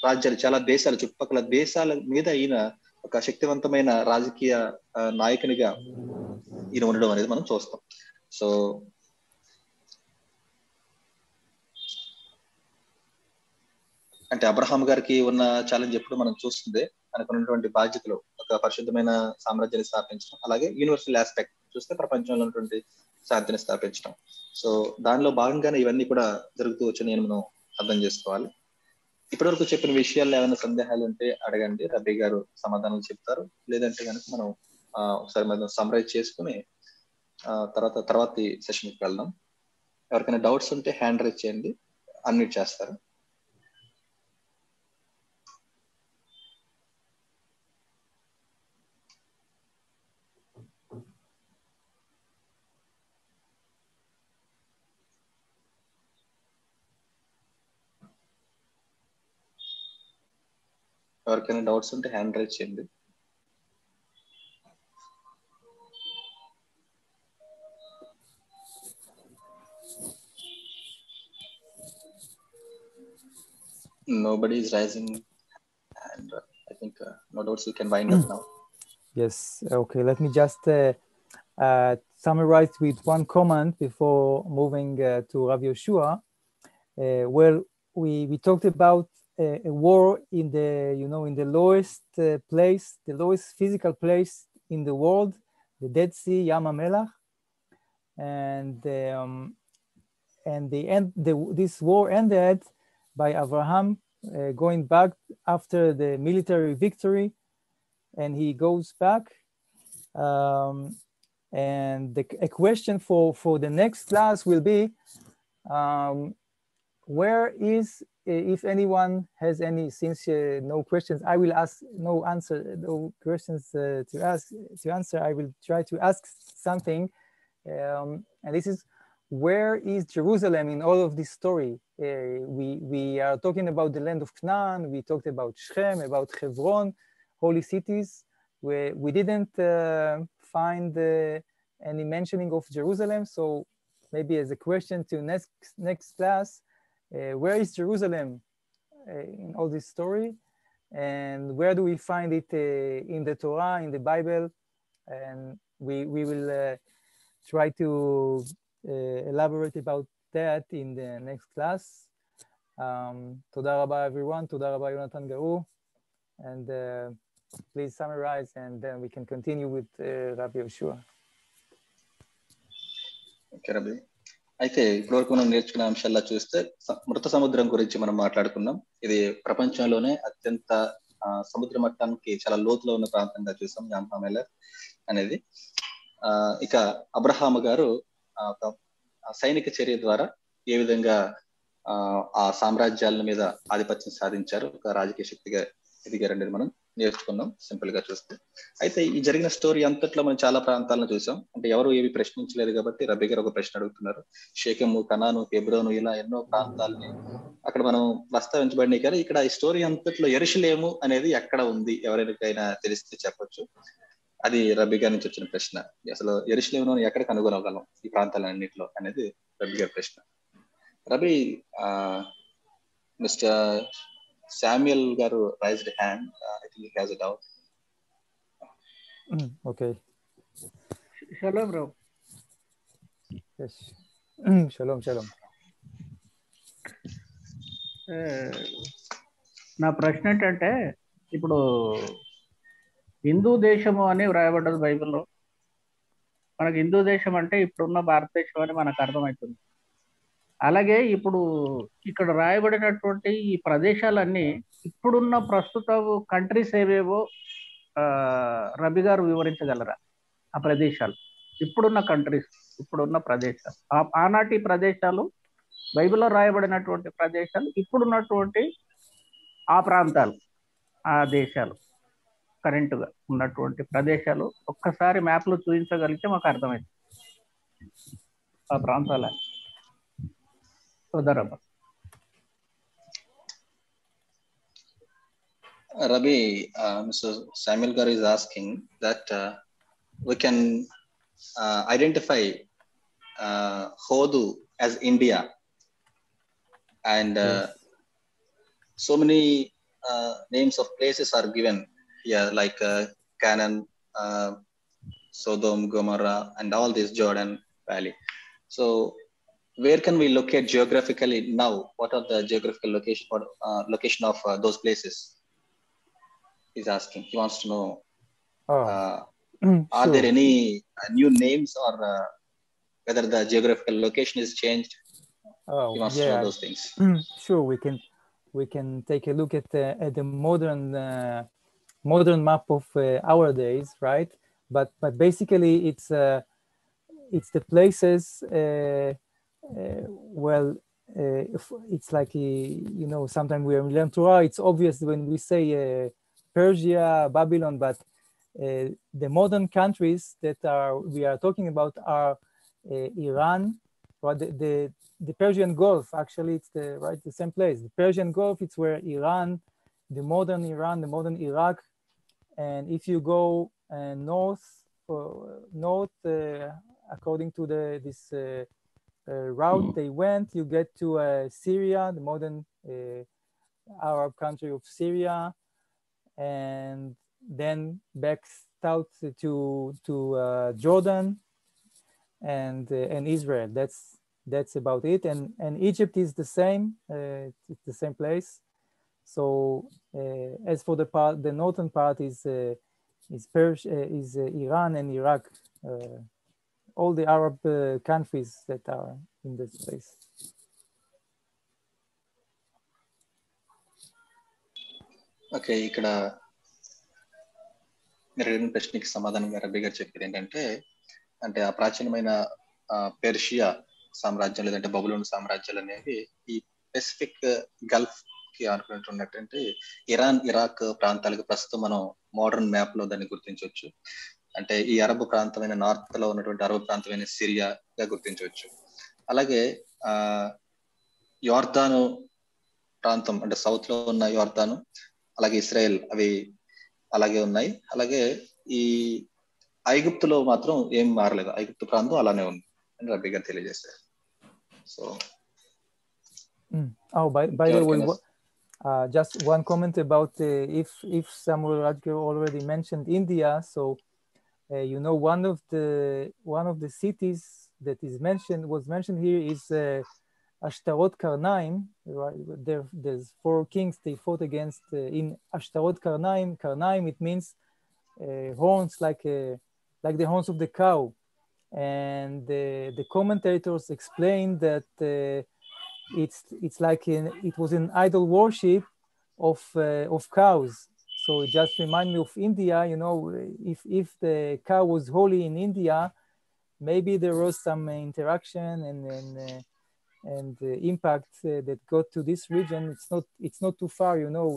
రాజ్యాలు, చాలా దేశాలు, చుట్టుపక్కల దేశాల మీద ఈయన ఒక శక్తివంతమైన రాజకీయ నాయకునిగా ఈయన ఉండడం అనేది మనం చూస్తాం. సో అంటే అబ్రహాం గారికి ఉన్న ఛాలెంజ్ ఎప్పుడు మనం చూస్తుంది అనుకున్నటువంటి బాధ్యతలు, ఒక పరిశుద్ధమైన సామ్రాజ్యాన్ని స్థాపించడం, అలాగే యూనివర్సల్ ఆస్పెక్ట్ చూస్తే ప్రపంచంలో ఉన్నటువంటి శాంతిని స్థాపించడం. సో దానిలో భాగంగానే ఇవన్నీ కూడా జరుగుతూ వచ్చి మనం అర్థం చేసుకోవాలి. ఇప్పటి వరకు చెప్పిన విషయాల్లో ఏమైనా సందేహాలు ఉంటే అడగండి, రబీ గారు సమాధానాలు చెప్తారు. లేదంటే కనుక మనం ఒకసారి మనం సమ్మరైజ్ చేసుకుని తర్వాత సెషన్కి వెళ్దాం. ఎవరికైనా డౌట్స్ ఉంటే హ్యాండ్ రైజ్ చేయండి, అన్మ్యూట్ చేస్తారు. ఎవరికైనా డౌట్స్ ఉంటే హ్యాండ్ రైజ్ చేయండి. Nobody is raising hand. I think no doubts, we can wind up now. Yes, okay, let me just summarize with one comment before moving to Rav Yoshua. Well, we talked about a war in the, in the lowest place, the lowest physical place in the world, the Dead Sea, Yam HaMelach, and this war ended by Abraham going back after the military victory, and he goes back. And a question for the next class will be, where is, if anyone has any, since no questions, I will ask, no questions to answer, I will try to ask something. And this is, where is Jerusalem in all of this story? We are talking about the land of Canaan, we talked about Shechem, about Hebron. holy cities. We didn't find any mentioning of Jerusalem, so maybe as a question to next class, where is Jerusalem in all this story, and where do we find it in the Torah, in the Bible? And we will try to elaborate about that in the next class. Toda Rabba, everyone. Toda Rabba, Yonatan Garu. And please summarize, and then we can continue with Rabbi Yoshua. Okay rabi, అయితే ఇప్పటివరకు మనం నేర్చుకున్న అంశాల్లో చూస్తే మృత సముద్రం గురించి మనం మాట్లాడుకున్నాం. ఇది ప్రపంచంలోనే అత్యంత సముద్ర మట్టానికి చాలా లోతులో ఉన్న ప్రాంతంగా చూసాం యామ్ హామెలర్ అనేది. ఇక అబ్రహాము గారు సైనిక చర్య ద్వారా ఏ విధంగా ఆ సామ్రాజ్యాల మీద ఆధిపత్యం సాధించారు, ఒక రాజకీయ శక్తిగా ఎదిగారనేది మనం నేర్చుకున్నాం సింపుల్ గా చూస్తే. అయితే ఈ జరిగిన స్టోరీ అంతట్లో మనం చాలా ప్రాంతాలను చూసాం. అంటే ఎవరు ఏవి ప్రశ్నించలేదు కాబట్టి రబీ గారు ఒక ప్రశ్న అడుగుతున్నారు. షేకెము, కనాను, హెబ్రోను, ఇలా ఎన్నో ప్రాంతాలని అక్కడ మనం ప్రస్తావించబడినాయి. కానీ ఇక్కడ ఈ స్టోరీ అంతట్లో యెరూషలేము అనేది ఎక్కడ ఉంది, ఎవరికైనా తెలిస్తే చెప్పొచ్చు. అది రబీ గారి నుంచి వచ్చిన ప్రశ్న. అసలు యెరూషలేమును ఎక్కడ కనుగొనగలం ఈ ప్రాంతాలన్నింటిలో అనేది రబీ గారి ప్రశ్న. Rabi, mister Samuel garu raised hand. I think he has a doubt. Okay. Shalom, bro. Yes. Shalom, shalom. నా ప్రశ్న ఏంటంటే, ఇప్పుడు హిందూ దేశము అని వ్రాయబడ్డది బైబిల్లో. మనకు హిందూ దేశం అంటే ఇప్పుడున్న భారతదేశం అని మనకు అర్థమవుతుంది. అలాగే ఇప్పుడు ఇక్కడ రాయబడినటువంటి ఈ ప్రదేశాలన్నీ ఇప్పుడున్న ప్రస్తుత కంట్రీస్ ఏవేవో రబీ గారు వివరించగలరా? ఆ ప్రదేశాలు, ఇప్పుడున్న కంట్రీస్, ఇప్పుడున్న ప్రదేశాలు, ఆనాటి ప్రదేశాలు, బైబిల్లో రాయబడినటువంటి ప్రదేశాలు, ఇప్పుడున్నటువంటి ఆ ప్రాంతాలు, ఆ దేశాలు, కరెంటుగా ఉన్నటువంటి ప్రదేశాలు ఒక్కసారి మ్యాప్లో చూపించగలిగితే మాకు అర్థమైంది ఆ ప్రాంతాల. Rabi, Mr. Samuel Garu is asking that we can identify Hodu as India, and so many names of places are given here, like Canaan, Sodom, Gomorrah, and all this Jordan Valley. So where can we locate geographically now? What are the geographical location of those places? He's asking. He wants to know. Are there any new names, or whether the geographical location is changed? He wants to know those things. Sure, we can take a look at the modern map of our days, right? But basically, it's the places. It's like, sometimes we learn Torah, it's obvious when we say Persia, Babylon, but the modern countries that we are talking about are Iran, or the Persian Gulf. Actually, it's the same place. The Persian Gulf, it's where Iran, the modern Iraq, and if you go north, according to this route they went, you get to Syria, the modern Arab country of Syria, and then back south to Jordan and Israel. That's about it. And Egypt is the same. It's the same place. So as for the northern part is Iran and Iraq. All the Arab countries that are in this place. Okay, ఇక్కడ మీరు అడిగిన ప్రశ్నకి సమాధానంగా రబీ గారు చెప్పేది ఏంటంటే, అంటే ఆ ప్రాచీనమైన పెర్షియా సామ్రాజ్యం లేదంటే బబులోన్ సామ్రాజ్యాలు అనేవి ఈ పెసిఫిక్ గల్ఫ్ కి అనుకున్నట్టు ఇరాన్, ఇరాక్ ప్రాంతాలకు ప్రస్తుతం మనం మోడర్న్ మ్యాప్ లో దాన్ని గుర్తించవచ్చు. అంటే ఈ అరబ్ ప్రాంతమైన నార్త్ లో ఉన్నటువంటి అరబ్ ప్రాంతమైన సిరియాగా గుర్తించవచ్చు. అలాగే యోర్దాను ప్రాంతం, అంటే సౌత్ లో ఉన్న యోర్దాను, అలాగే ఇస్రాయెల్, అవి అలాగే ఉన్నాయి. అలాగే ఈ ఐగుప్తులో మాత్రం ఏం మారలేదు, ఐగుప్తు ప్రాంతం అలానే ఉంది అని రబీ గారు తెలియజేశారు. So by the way, just one comment about if Samuel Radke already mentioned India. So you know, one of the cities that was mentioned here is Ashtarot Karnaim. Right? There's 4 kings they fought against in Ashtarot Karnaim. Karnaim, it means horns, like the horns of the cow. And the commentators explained that it's like it was an idol worship of cows. So it just reminds me of India. You know, if the cow was holy in India, maybe there was some interaction and impact that got to this region. It's not too far. You know,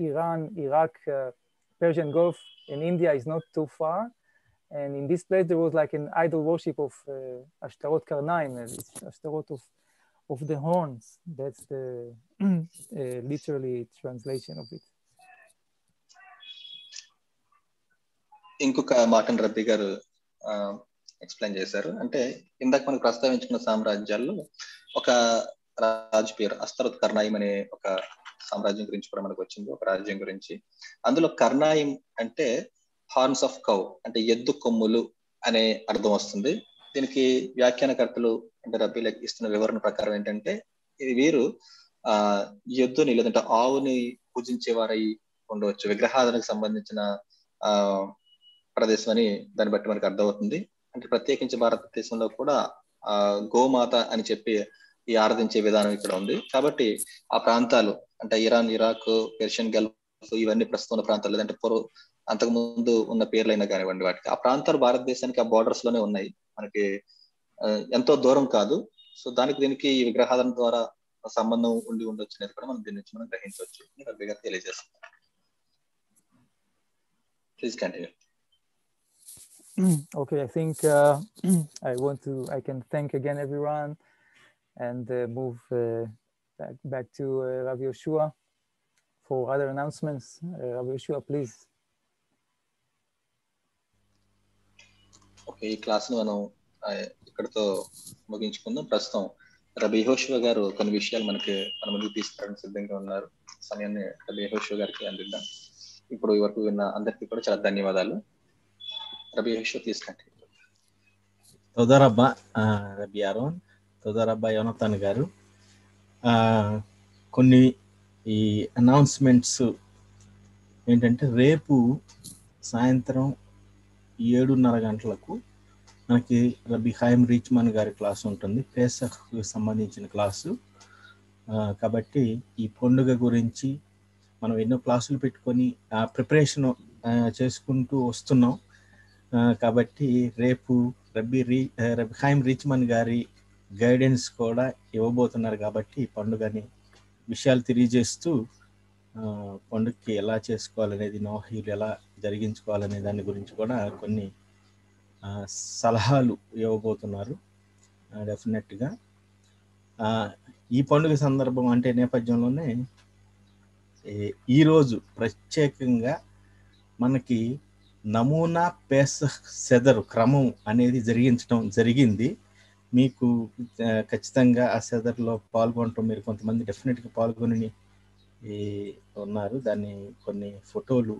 Iran, Iraq, Persian Gulf, and India is not too far. And in this place there was like an idol worship of Ashtarot Karnaim. It's Ashtarot of the horns. That's the literally translation of it. ఇంకొక మాటను రబ్బీ గారు explain చేశారు. అంటే ఇందాక మనకు ప్రస్తావించుకున్న సామ్రాజ్యాల్లో ఒక రాజు పేరు అస్తరత్ కర్నాయిం అనే ఒక సామ్రాజ్యం గురించి కూడా మనకు వచ్చింది, ఒక రాజ్యం గురించి. అందులో కర్నాయిం అంటే హార్న్స్ ఆఫ్ కౌ, అంటే ఎద్దు కొమ్ములు అనే అర్థం వస్తుంది. దీనికి వ్యాఖ్యానకర్తలు అంటే రబ్బీ ఇస్తున్న వివరణ ప్రకారం ఏంటంటే, వీరు ఎద్దుని లేదంటే ఆవుని పూజించేవారై ఉండవచ్చు, విగ్రహాలకు సంబంధించిన ప్రదేశం అని దాన్ని బట్టి మనకు అర్థమవుతుంది. అంటే ప్రత్యేకించి భారతదేశంలో కూడా గోమాత అని చెప్పి ఈ ఆరాధించే విధానం ఇక్కడ ఉంది. కాబట్టి ఆ ప్రాంతాలు అంటే ఇరాన్, ఇరాక్, పెర్షియన్ గల్ఫ్, ఇవన్నీ ప్రస్తుతం ఉన్న ప్రాంతాలు, లేదంటే అంతకు ముందు ఉన్న పేర్లైనా కానివ్వండి, వాటికి ఆ ప్రాంతాలు భారతదేశానికి ఆ బోర్డర్స్ లోనే ఉన్నాయి, మనకి ఎంతో దూరం కాదు. సో దీనికి ఈ విగ్రహాల ద్వారా సంబంధం ఉండి ఉండొచ్చు అనేది కూడా మనం దీని నుంచి మనం గ్రహించవచ్చు. రబ్బీ గారు తెలియజేస్తున్నారు. Please continue. Okay, I think I can thank again everyone and move back to Rav Yoshua for other announcements. Rav Yoshua, please. Okay, ఈ క్లాస్ ను మనం ఇక్కడతో ముగించుకుందాం. ప్రస్తుతం రబీ యెహోషువ గారు కొన్ని విషయాలు మన ముందుకు తీసుకురావడానికి సిద్ధంగా ఉన్నారు. సమయాన్ని రబీ యెహోషువ గారికి అందిద్దాం. ఇప్పుడు ఈ వరకు విన్న అందరికీ కూడా చాలా ధన్యవాదాలు. రబీ యెహోషువ, ప్లీజ్ కంటిన్యూ. తోదా రబ్బా రబీ ఆరోన్, తోదా రబ్బా యోనతాన్ గారు. కొన్ని ఈ అనౌన్స్మెంట్స్ ఏంటంటే, రేపు సాయంత్రం 7:30 గంటలకు మనకి రబీ హైమ్ రీచ్మన్ గారి క్లాసు ఉంటుంది, పేసహ్కి సంబంధించిన క్లాసు. కాబట్టి ఈ పండుగ గురించి మనం ఎన్నో క్లాసులు పెట్టుకొని ప్రిపరేషన్ చేసుకుంటూ వస్తున్నాం. కాబట్టి రేపు రబీ హైమ్ రీచ్మన్ గారి గైడెన్స్ కూడా ఇవ్వబోతున్నారు. కాబట్టి ఈ పండుగని విషయాలు తెలియజేస్తూ పండుగకి ఎలా చేసుకోవాలనేది, నోహీలు ఎలా జరిగించుకోవాలనే దాని గురించి కూడా కొన్ని సలహాలు ఇవ్వబోతున్నారు. డెఫినెట్గా ఈ పండుగ సందర్భం అంటే నేపథ్యంలోనే ఈరోజు ప్రత్యేకంగా మనకి నమూనా పేసహ్ సెదరు క్రమం అనేది జరిగింది. మీకు ఖచ్చితంగా ఆ సెదర్లో పాల్గొనటం, మీరు కొంతమంది డెఫినెట్గా పాల్గొని ఉన్నారు. దాన్ని కొన్ని ఫోటోలు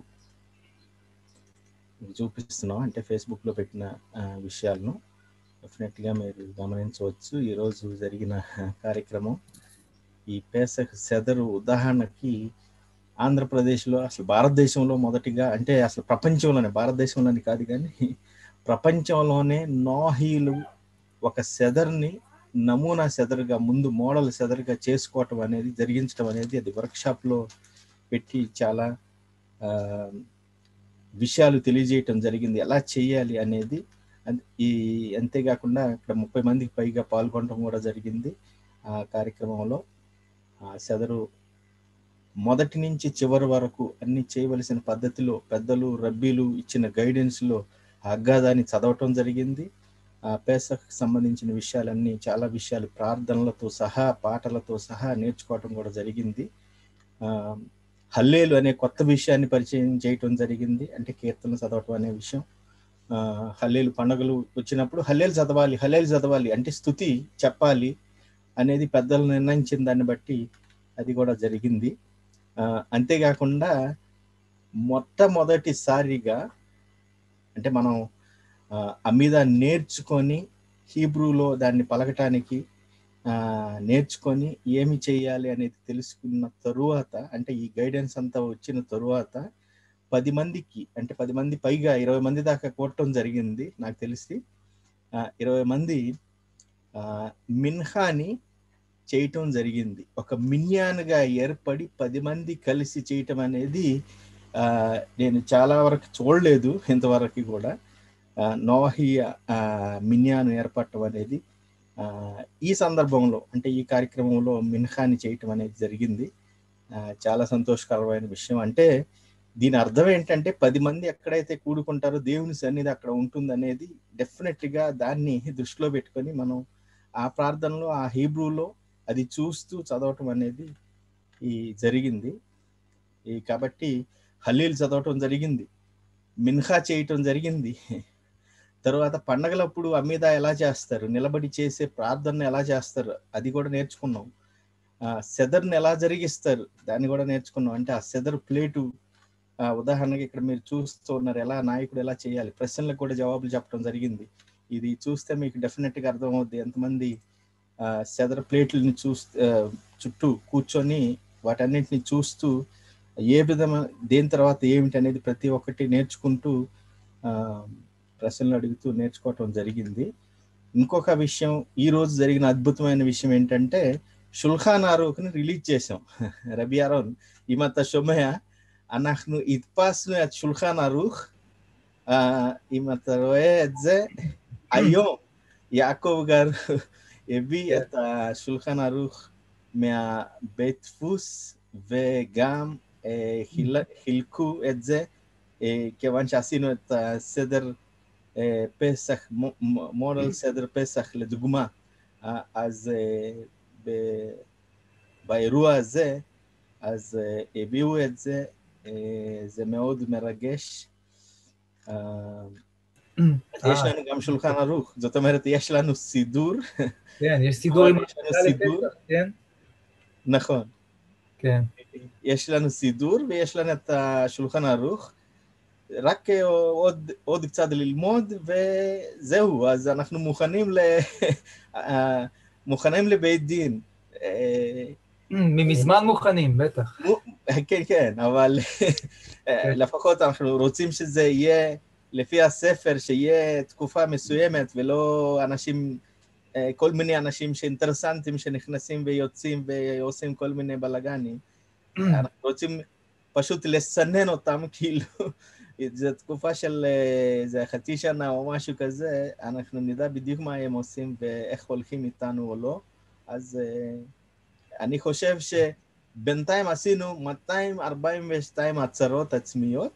చూపిస్తున్నాం, అంటే ఫేస్బుక్లో పెట్టిన విషయాలను డెఫినెట్గా మీరు గమనించవచ్చు. ఈరోజు జరిగిన కార్యక్రమం ఈ పేసహ్ సెదరు ఉదాహరణకి ఆంధ్రప్రదేశ్లో, అసలు భారతదేశంలో మొదటిగా, అంటే అసలు ప్రపంచంలోనే, భారతదేశంలోని కాదు కానీ ప్రపంచంలోనే నోహీలు ఒక సెదర్ని నమూనా సెదరుగా, ముందు మోడల్ సెదరుగా చేసుకోవటం అనేది, జరిగించడం అనేది, అది వర్క్షాప్లో పెట్టి చాలా విషయాలు తెలియజేయటం జరిగింది, ఎలా చేయాలి అనేది. అంతేకాకుండా ఇక్కడ 30 మందికి పైగా పాల్గొనడం కూడా జరిగింది. ఆ కార్యక్రమంలో సెదరు మొదటి నుంచి చివరి వరకు అన్ని చేయవలసిన పద్ధతిలో పెద్దలు, రబ్బీలు ఇచ్చిన గైడెన్స్లో అగ్గాదాన్ని చదవటం జరిగింది. పేసహ్కి సంబంధించిన విషయాలన్నీ, చాలా విషయాలు ప్రార్థనలతో సహా, పాటలతో సహా నేర్చుకోవటం కూడా జరిగింది. హల్లేలు అనే కొత్త విషయాన్ని పరిచయం చేయటం జరిగింది. అంటే కీర్తనలు చదవటం అనే విషయం. హల్లేలు పండుగలు వచ్చినప్పుడు హల్లేలు చదవాలి అంటే స్తుతి చెప్పాలి అనేది పెద్దలు నిర్ణయించిన దాన్ని బట్టి అది కూడా జరిగింది. అంతేకాకుండా మొట్టమొదటిసారిగా అంటే మనం అమీద నేర్చుకొని హీబ్రూలో దాన్ని పలకటానికి నేర్చుకొని ఏమి చేయాలి అనేది తెలుసుకున్న తరువాత, అంటే ఈ గైడెన్స్ అంతా వచ్చిన తరువాత 10 మందికి, అంటే 10 మంది పైగా 20 మంది దాకా కూడటం జరిగింది. నాకు తెలిసి 20 మంది మిన్హాని చేయటం జరిగింది. ఒక మిన్యాన్గా ఏర్పడి 10 మంది కలిసి చేయటం అనేది నేను చాలా వరకు చూడలేదు ఇంతవరకు కూడా. నోవాహి మిన్యాన్ ఏర్పడటం అనేది ఈ సందర్భంలో, అంటే ఈ కార్యక్రమంలో మిన్హాని చేయటం అనేది జరిగింది. చాలా సంతోషకరమైన విషయం. అంటే దీని అర్థం ఏంటంటే 10 మంది ఎక్కడైతే కూడుకుంటారో దేవుని సన్నిధి అక్కడ ఉంటుంది అనేది డెఫినెట్గా దాన్ని దృష్టిలో పెట్టుకొని మనం ఆ ప్రార్థనలో ఆ హీబ్రూలో అది చూస్తూ చదవటం అనేది జరిగింది. కాబట్టి హల్లీలు చదవటం జరిగింది, మిన్హా చేయటం జరిగింది. తర్వాత పండగలప్పుడు అమీద ఎలా చేస్తారు, నిలబడి చేసే ప్రార్థన ఎలా చేస్తారు అది కూడా నేర్చుకున్నాం. సెదర్ని ఎలా జరిగిస్తారు దాన్ని కూడా నేర్చుకున్నాం. అంటే ఆ సెదర్ ప్లేటు ఉదాహరణకి ఇక్కడ మీరు చూస్తూ ఉన్నారు, ఎలా నాయకుడు ఎలా చేయాలి, ప్రశ్నలకు కూడా జవాబులు చెప్పడం జరిగింది. ఇది చూస్తే మీకు డెఫినెట్గా అర్థమవుద్ది ఎంతమంది సెదర్ ప్లేట్లని చుట్టూ కూర్చొని వాటన్నింటిని చూస్తూ ఏ విధమైన దేని తర్వాత ఏమిటి అనేది ప్రతి ఒక్కటి నేర్చుకుంటూ ప్రశ్నలు అడుగుతూ నేర్చుకోవటం జరిగింది. ఇంకొక విషయం, ఈ రోజు జరిగిన అద్భుతమైన విషయం ఏంటంటే షుల్ఖాన్ ఆరూఖ్ని రిలీజ్ చేసాం. రబీ అరోన్ ఇమత షొమయ אנחנו הדפסנו את שולחן ערוך. אם אתה רואה את זה, היום יעקב גר הביא את השולחן ערוך מהבית דפוס, וגם חילקו את זה, כיוון שעשינו את סדר פסח, מורל סדר פסח לדוגמה. אז באירוע הזה, אז הביאו את זה, זה מאוד מרגש. יש לנו גם שולחן ערוך, זאת אומרת יש לנו סידור. כן, יש סידור עם סידור, כן? נכון. כן. יש לנו סידור ויש לנו את השולחן ערוך, רק עוד קצת ללמוד וזהו, אז אנחנו מוכנים לבית דין. ממזמן מוכנים, בטח. כן, כן, אבל לפחות אנחנו רוצים שזה יהיה לפי הספר, שיהיה תקופה מסוימת, ולא אנשים, כל מיני אנשים שאינטרסנטים שנכנסים ויוצאים ועושים כל מיני בלגנים. אנחנו רוצים פשוט לסנן אותם, כאילו, זו תקופה של איזה חצי שנה או משהו כזה, אנחנו נדע בדיוק מה הם עושים ואיך הולכים איתנו או לא. אז אני חושב שבינתיים עשינו 242 הצהרות עצמיות,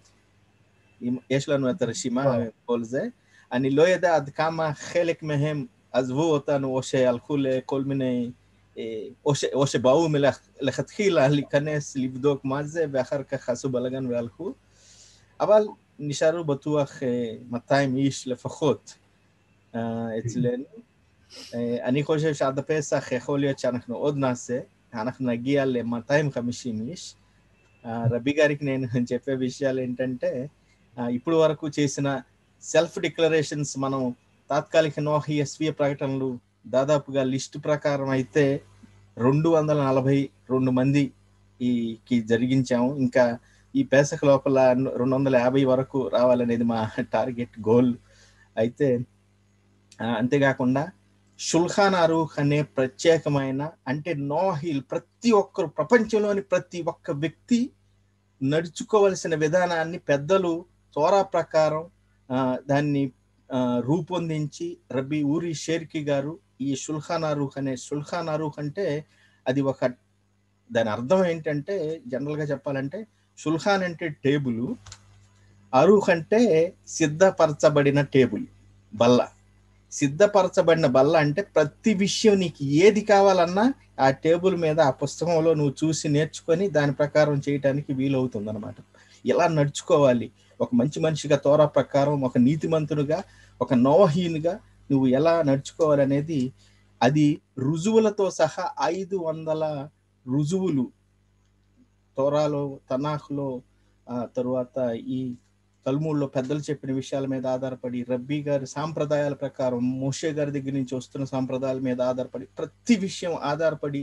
יש לנו את הרשימה וכל זה. אני לא יודע עד כמה חלק מהם עזבו אותנו או שהלכו לכל מיני, או שבאו מלכתחילה להיכנס, לבדוק מה זה, ואחר כך עשו בלגן והלכו. אבל נשארו בטוח 200 איש לפחות אצלנו. אני חושב שעד הפסח יכול להיות שאנחנו עוד נעשה, אנחנו נגיע ל-250 איש. రబీ గారికి నేను చెప్పే విషయాలు ఏంటంటే, ఇప్పుడు వరకు చేసిన సెల్ఫ్ డిక్లరేషన్స్ మనం తాత్కాలిక నోహి స్వీయ ప్రకటనలు దాదాపుగా లిస్టు ప్రకారం అయితే 242 మందికి జరిగించాము. ఇంకా ఈ పేసక లోపల 250 వరకు రావాలనేది మా టార్గెట్ గోల్. అయితే అంతేకాకుండా షుల్ఖాన్ ఆరూఖ్ అనే ప్రత్యేకమైన, అంటే నోహిల్ ప్రతి ఒక్కరు, ప్రపంచంలోని ప్రతి ఒక్క వ్యక్తి నడుచుకోవలసిన విధానాన్ని పెద్దలు తోరా ప్రకారం దాన్ని రూపొందించి రబీ ఊరి షేర్కి గారు ఈ షుల్ఖాన్ ఆరూఖ్ అనే, షుల్ఖాన్ ఆరూఖ్ అంటే అది ఒక, దాని అర్థం ఏంటంటే జనరల్గా చెప్పాలంటే షుల్ఖాన్ అంటే టేబుల్, ఆరూఖ్ అంటే సిద్ధపరచబడిన టేబుల్, బల్ల. సిద్ధపరచబడిన బల్ల అంటే ప్రతి విషయం నీకు ఏది కావాలన్నా ఆ టేబుల్ మీద ఆ పుస్తకంలో నువ్వు చూసి నేర్చుకొని దాని ప్రకారం చేయటానికి వీలవుతుంది అనమాట. ఎలా నడుచుకోవాలి, ఒక మంచి మనిషిగా తోరా ప్రకారం, ఒక నీతిమంతునిగా, ఒక నోవహీనుగా నువ్వు ఎలా నడుచుకోవాలి అనేది అది రుజువులతో సహా 500 రుజువులు తోరాలో, తనాఖ్లో, తరువాత ఈ తల్మూడ్లో పెద్దలు చెప్పిన విషయాల మీద ఆధారపడి, రబ్బీ గారి సాంప్రదాయాల ప్రకారం, మోషే గారి దగ్గర నుంచి వస్తున్న సాంప్రదాయాల మీద ఆధారపడి, ప్రతి విషయం ఆధారపడి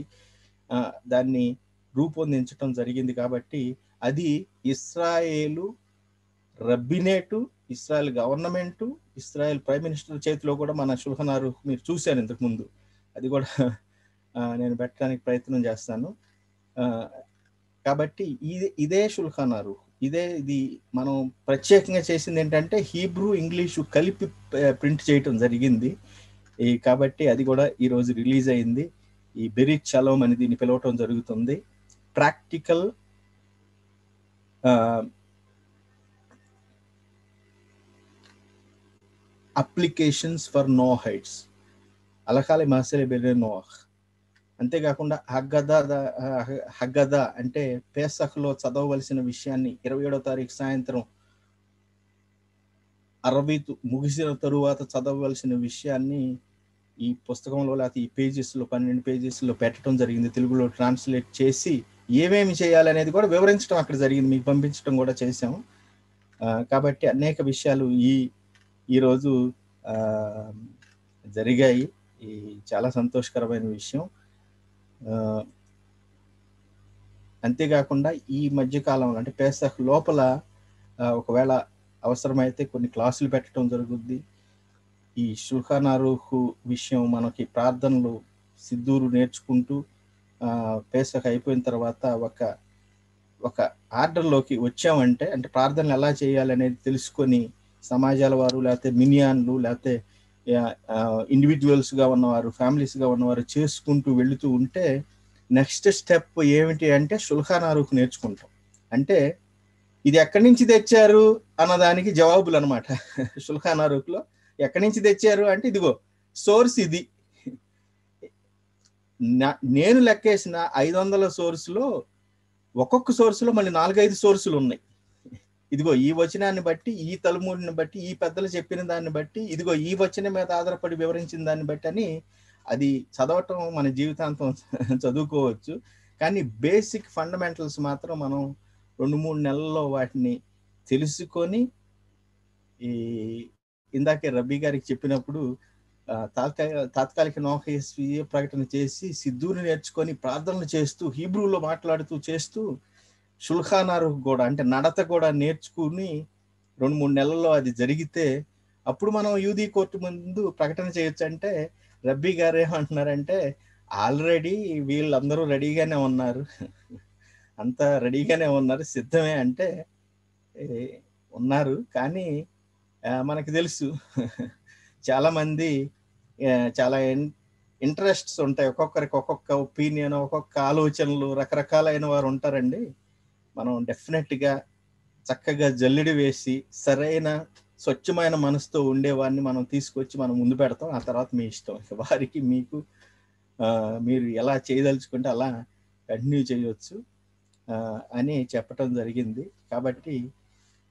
దాన్ని రూపొందించడం జరిగింది. కాబట్టి అది Israel rabbinate, Israel government, Israel prime minister చేతిలో కూడా మన షుల్హన్ అరూఖ్ మీరు చూశారు ఇంతకుముందు. అది కూడా నేను పెట్టడానికి ప్రయత్నం చేస్తాను. కాబట్టి ఇదే షుల్హన్ అరూఖ్, ఇది మనం ప్రత్యేకంగా చేసింది ఏంటంటే హీబ్రూ ఇంగ్లీషు కలిపి ప్రింట్ చేయటం జరిగింది. కాబట్టి అది కూడా ఈరోజు రిలీజ్ అయింది. ఈ బెరిత్ షలోమ్ అని దీన్ని పిలవటం జరుగుతుంది. ప్రాక్టికల్ అప్లికేషన్స్ ఫర్ నోహైట్స్ అలకాలి మాసెలే బెరే నోహ్. అంతేకాకుండా హగ్గదా అంటే పేసఖ్లో చదవవలసిన విషయాన్ని 27వ తారీఖు సాయంత్రం అరబీ ముగిసిన తరువాత చదవవలసిన విషయాన్ని ఈ పుస్తకంలో లేకపోతే ఈ పేజెస్లో 12 పేజెస్లో పెట్టడం జరిగింది. తెలుగులో ట్రాన్స్లేట్ చేసి ఏమేమి చేయాలనేది కూడా వివరించడం అక్కడ జరిగింది, మీకు పంపించడం కూడా చేసాము. కాబట్టి అనేక విషయాలు ఈరోజు జరిగాయి. చాలా సంతోషకరమైన విషయం. అంతేకాకుండా ఈ మధ్యకాలంలో అంటే పేసఖ్ లోపల ఒకవేళ అవసరమైతే కొన్ని క్లాసులు పెట్టడం జరుగుద్ది. ఈ షుల్హన్ అరూఖ్ విషయం మనకి ప్రార్థనలు సిద్ధూరు నేర్చుకుంటూ పేసఖ్ అయిపోయిన తర్వాత ఒక ఆర్డర్లోకి వచ్చామంటే, అంటే ప్రార్థనలు ఎలా చేయాలనేది తెలుసుకొని సమాజాల వారు లేకపోతే మినియాన్లు లేకపోతే ఇండివిజువల్స్గా ఉన్నవారు, ఫ్యామిలీస్గా ఉన్నవారు చేసుకుంటూ వెళుతూ ఉంటే నెక్స్ట్ స్టెప్ ఏమిటి అంటే షుల్హన్ అరూఖ్ నేర్చుకుంటాం. అంటే ఇది ఎక్కడి నుంచి తెచ్చారు అన్నదానికి జవాబులు అనమాట. షుల్హన్ అరూఖ్లో ఎక్కడి నుంచి తెచ్చారు అంటే ఇదిగో సోర్స్ ఇది. నేను లెక్కేసిన 500 సోర్సులో ఒక్కొక్క సోర్సులో మళ్ళీ 4-5 సోర్సులు ఉన్నాయి. ఇదిగో ఈ వచనాన్ని బట్టి, ఈ తల్మూడ్ని బట్టి, ఈ పెద్దలు చెప్పిన దాన్ని బట్టి, ఇదిగో ఈ వచనం మీద ఆధారపడి వివరించిన దాన్ని బట్టి అని అది చదవటం మన జీవితాంతం చదువుకోవచ్చు. కానీ బేసిక్ ఫండమెంటల్స్ మాత్రం మనం 2-3 నెలల్లో వాటిని తెలుసుకొని ఇందాకే రబ్బీ గారికి చెప్పినప్పుడు తాత్కాలిక నోహస్వీయ ప్రకటన చేసి సిద్ధూని నేర్చుకొని ప్రార్థనలు చేస్తూ హీబ్రూలో మాట్లాడుతూ చేస్తూ షుల్హన్ అరూఖ్ కూడా అంటే నడత కూడా నేర్చుకుని 2-3 నెలల్లో అది జరిగితే అప్పుడు మనం యూదీ కోర్టు ముందు ప్రకటన చేయొచ్చు. అంటే రబ్బీ గారు ఏమంటున్నారంటే ఆల్రెడీ వీళ్ళందరూ రెడీగానే ఉన్నారు, అంతా రెడీగానే ఉన్నారు, సిద్ధమే అంటే ఉన్నారు. కానీ మనకు తెలుసు చాలామంది చాలా ఇంట్రెస్ట్స్ ఉంటాయి, ఒక్కొక్కరికి ఒక్కొక్క ఒపీనియన్, ఒక్కొక్క ఆలోచనలు, రకరకాలైన వారు ఉంటారండి. మనం డెఫినెట్గా చక్కగా జల్లెడి వేసి సరైన స్వచ్ఛమైన మనసుతో ఉండేవాడిని మనం తీసుకొచ్చి మనం ముందు పెడతాం. ఆ తర్వాత మీ ఇష్టం, వారికి మీకు మీరు ఎలా చేయదలుచుకుంటే అలా కంటిన్యూ చేయవచ్చు అని చెప్పటం జరిగింది. కాబట్టి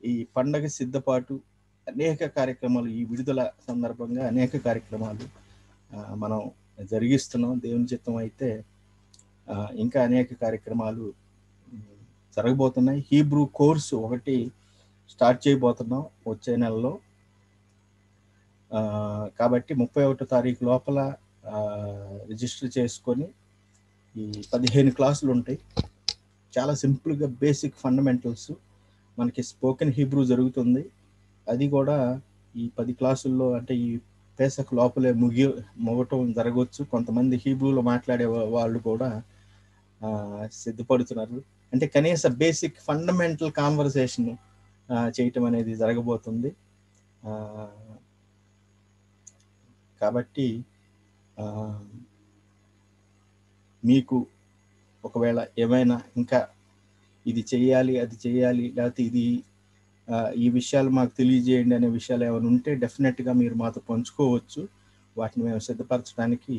ఈ పండగ సిద్ధపాటు అనేక కార్యక్రమాలు, ఈ విడుదల సందర్భంగా అనేక కార్యక్రమాలు మనం జరిగిస్తున్నాం. దేవుని చిత్తం అయితే ఇంకా అనేక కార్యక్రమాలు జరగబోతున్నాయి. హీబ్రూ కోర్సు ఒకటి స్టార్ట్ చేయబోతున్నాం వచ్చే నెలలో. కాబట్టి 31వ తారీఖు లోపల రిజిస్టర్ చేసుకొని ఈ 15 క్లాసులు ఉంటాయి. చాలా సింపుల్గా బేసిక్ ఫండమెంటల్స్ మనకి స్పోకెన్ హీబ్రూ జరుగుతుంది. అది కూడా ఈ 10 క్లాసుల్లో అంటే ఈ పేసఖ్ లోపలే ముగటం జరగవచ్చు. కొంతమంది హీబ్రూలో మాట్లాడే వాళ్ళు కూడా సిద్ధపడుతున్నారు. అంటే కనీస బేసిక్ ఫండమెంటల్ కాన్వర్సేషన్ చేయటం అనేది జరగబోతుంది. కాబట్టి మీకు ఒకవేళ ఏమైనా ఇంకా ఇది చేయాలి, అది చేయాలి, లేకపోతే ఇది ఈ విషయాలు మాకు తెలియజేయండి అనే విషయాలు ఏమైనా ఉంటే డెఫినెట్గా మీరు మాతో పంచుకోవచ్చు. వాటిని మేము సిద్ధపరచడానికి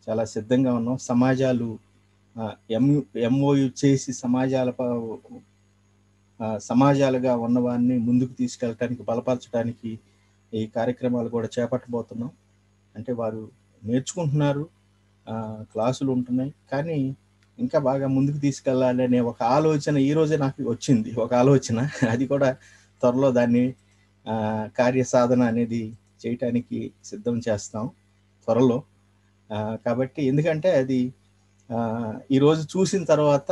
చాలా సిద్ధంగా ఉన్నాం. సమాజాలు MOU చేసి సమాజాలుగా ఉన్నవాన్ని ముందుకు తీసుకెళ్ళటానికి, బలపరచడానికి ఈ కార్యక్రమాలు కూడా చేపట్టబోతున్నాం. అంటే వారు నేర్చుకుంటున్నారు, క్లాసులు ఉంటున్నాయి, కానీ ఇంకా బాగా ముందుకు తీసుకెళ్ళాలి అనే ఒక ఆలోచన ఈ రోజే నాకు వచ్చింది. ఒక ఆలోచన, అది కూడా త్వరలో దాన్ని కార్యసాధన అనేది చేయటానికి సిద్ధం చేస్తాం త్వరలో. కాబట్టి ఎందుకంటే అది ఈరోజు చూసిన తర్వాత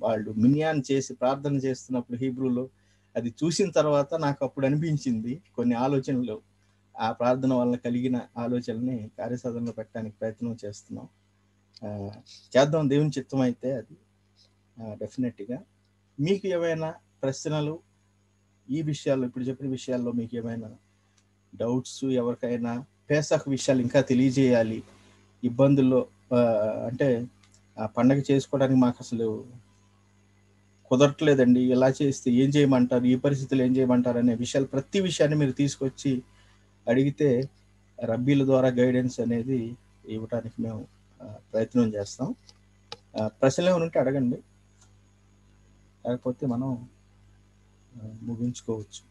వాళ్ళు మినియాన్ చేసి ప్రార్థన చేస్తున్నప్పుడు హీబ్రూలో అది చూసిన తర్వాత నాకు అప్పుడు అనిపించింది కొన్ని ఆలోచనలు, ఆ ప్రార్థన వల్ల కలిగిన ఆలోచనల్ని కార్యసాధనలో పెట్టడానికి ప్రయత్నం చేస్తున్నాం. చేద్దాం, దేవుని చిత్తం అయితే అది డెఫినెట్గా. మీకు ఏమైనా ప్రశ్నలు ఈ విషయాల్లో, ఇప్పుడు చెప్పిన విషయాల్లో మీకు ఏమైనా డౌట్స్, ఎవరికైనా పేసక్ విషయాలు ఇంకా తెలియజేయాలి, ఇబ్బందుల్లో అంటే ఆ పండగ చేసుకోవడానికి మాకు అసలు కుదరట్లేదండి, ఇలా చేస్తే ఏం చేయమంటారు, ఈ పరిస్థితులు ఏం చేయమంటారు అనే విషయాలు, ప్రతి విషయాన్ని మీరు తీసుకొచ్చి అడిగితే రబ్బీల ద్వారా గైడెన్స్ అనేది ఇవ్వడానికి మేము ప్రయత్నం చేస్తాం. ప్రశ్నలు ఏమైనా ఉంటే అడగండి, లేకపోతే మనం ముగించుకోవచ్చు.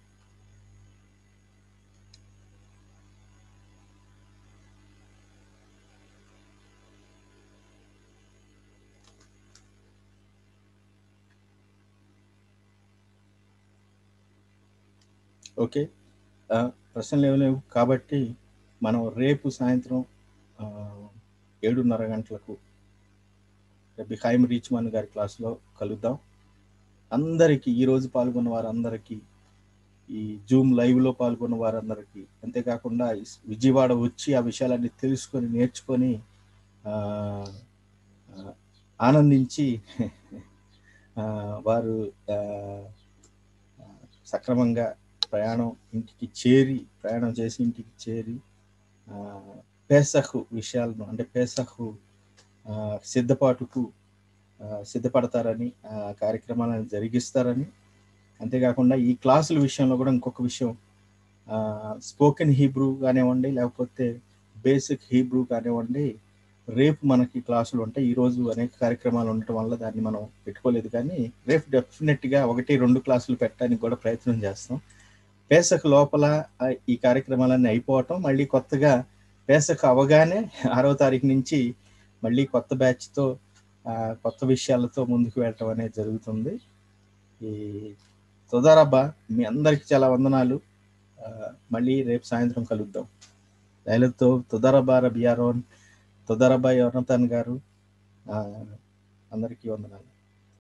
ఓకే, ప్రశ్నలు ఏమి లేవు కాబట్టి మనం రేపు సాయంత్రం 7:30 గంటలకు రేపు హైమ్ రీచ్మన్ గారి క్లాస్లో కలుద్దాం. అందరికీ, ఈరోజు పాల్గొన్న వారందరికీ, ఈ జూమ్ లైవ్లో పాల్గొన్న వారందరికీ, అంతేకాకుండా విజయవాడ వచ్చి ఆ విషయాలన్నీ తెలుసుకొని నేర్చుకొని ఆనందించి వారు సక్రమంగా ప్రయాణం చేసి ఇంటికి చేరి పేసహు విషయాలను, అంటే పేసహు సిద్ధపడతారని, కార్యక్రమాలను జరిగిస్తారని, అంతేకాకుండా ఈ క్లాసుల విషయంలో కూడా ఇంకొక విషయం, స్పోకెన్ హీబ్రూ కానివ్వండి, లేకపోతే బేసిక్ హీబ్రూ కానివ్వండి, రేపు మనకి క్లాసులు ఉంటాయి. ఈరోజు అనేక కార్యక్రమాలు ఉండటం వల్ల దాన్ని మనం పెట్టుకోలేదు, కానీ రేపు డెఫినెట్గా 1-2 క్లాసులు పెట్టడానికి కూడా ప్రయత్నం చేస్తాం. పేసక్ లోపల ఈ కార్యక్రమాలన్నీ అయిపోవటం, మళ్ళీ కొత్తగా పేసక్ అవగానే 6వ తారీఖు నుంచి మళ్ళీ కొత్త బ్యాచ్తో కొత్త విషయాలతో ముందుకు వెళ్ళటం అనేది జరుగుతుంది. ఈ తొదారబ్బా, మీ అందరికీ చాలా వందనాలు. మళ్ళీ రేపు సాయంత్రం కలుద్దాం. దయలతో తొదారబ్బా రబియారోన్, తొదారబ్బా యోనతాన్ గారు, అందరికీ వందనాలు.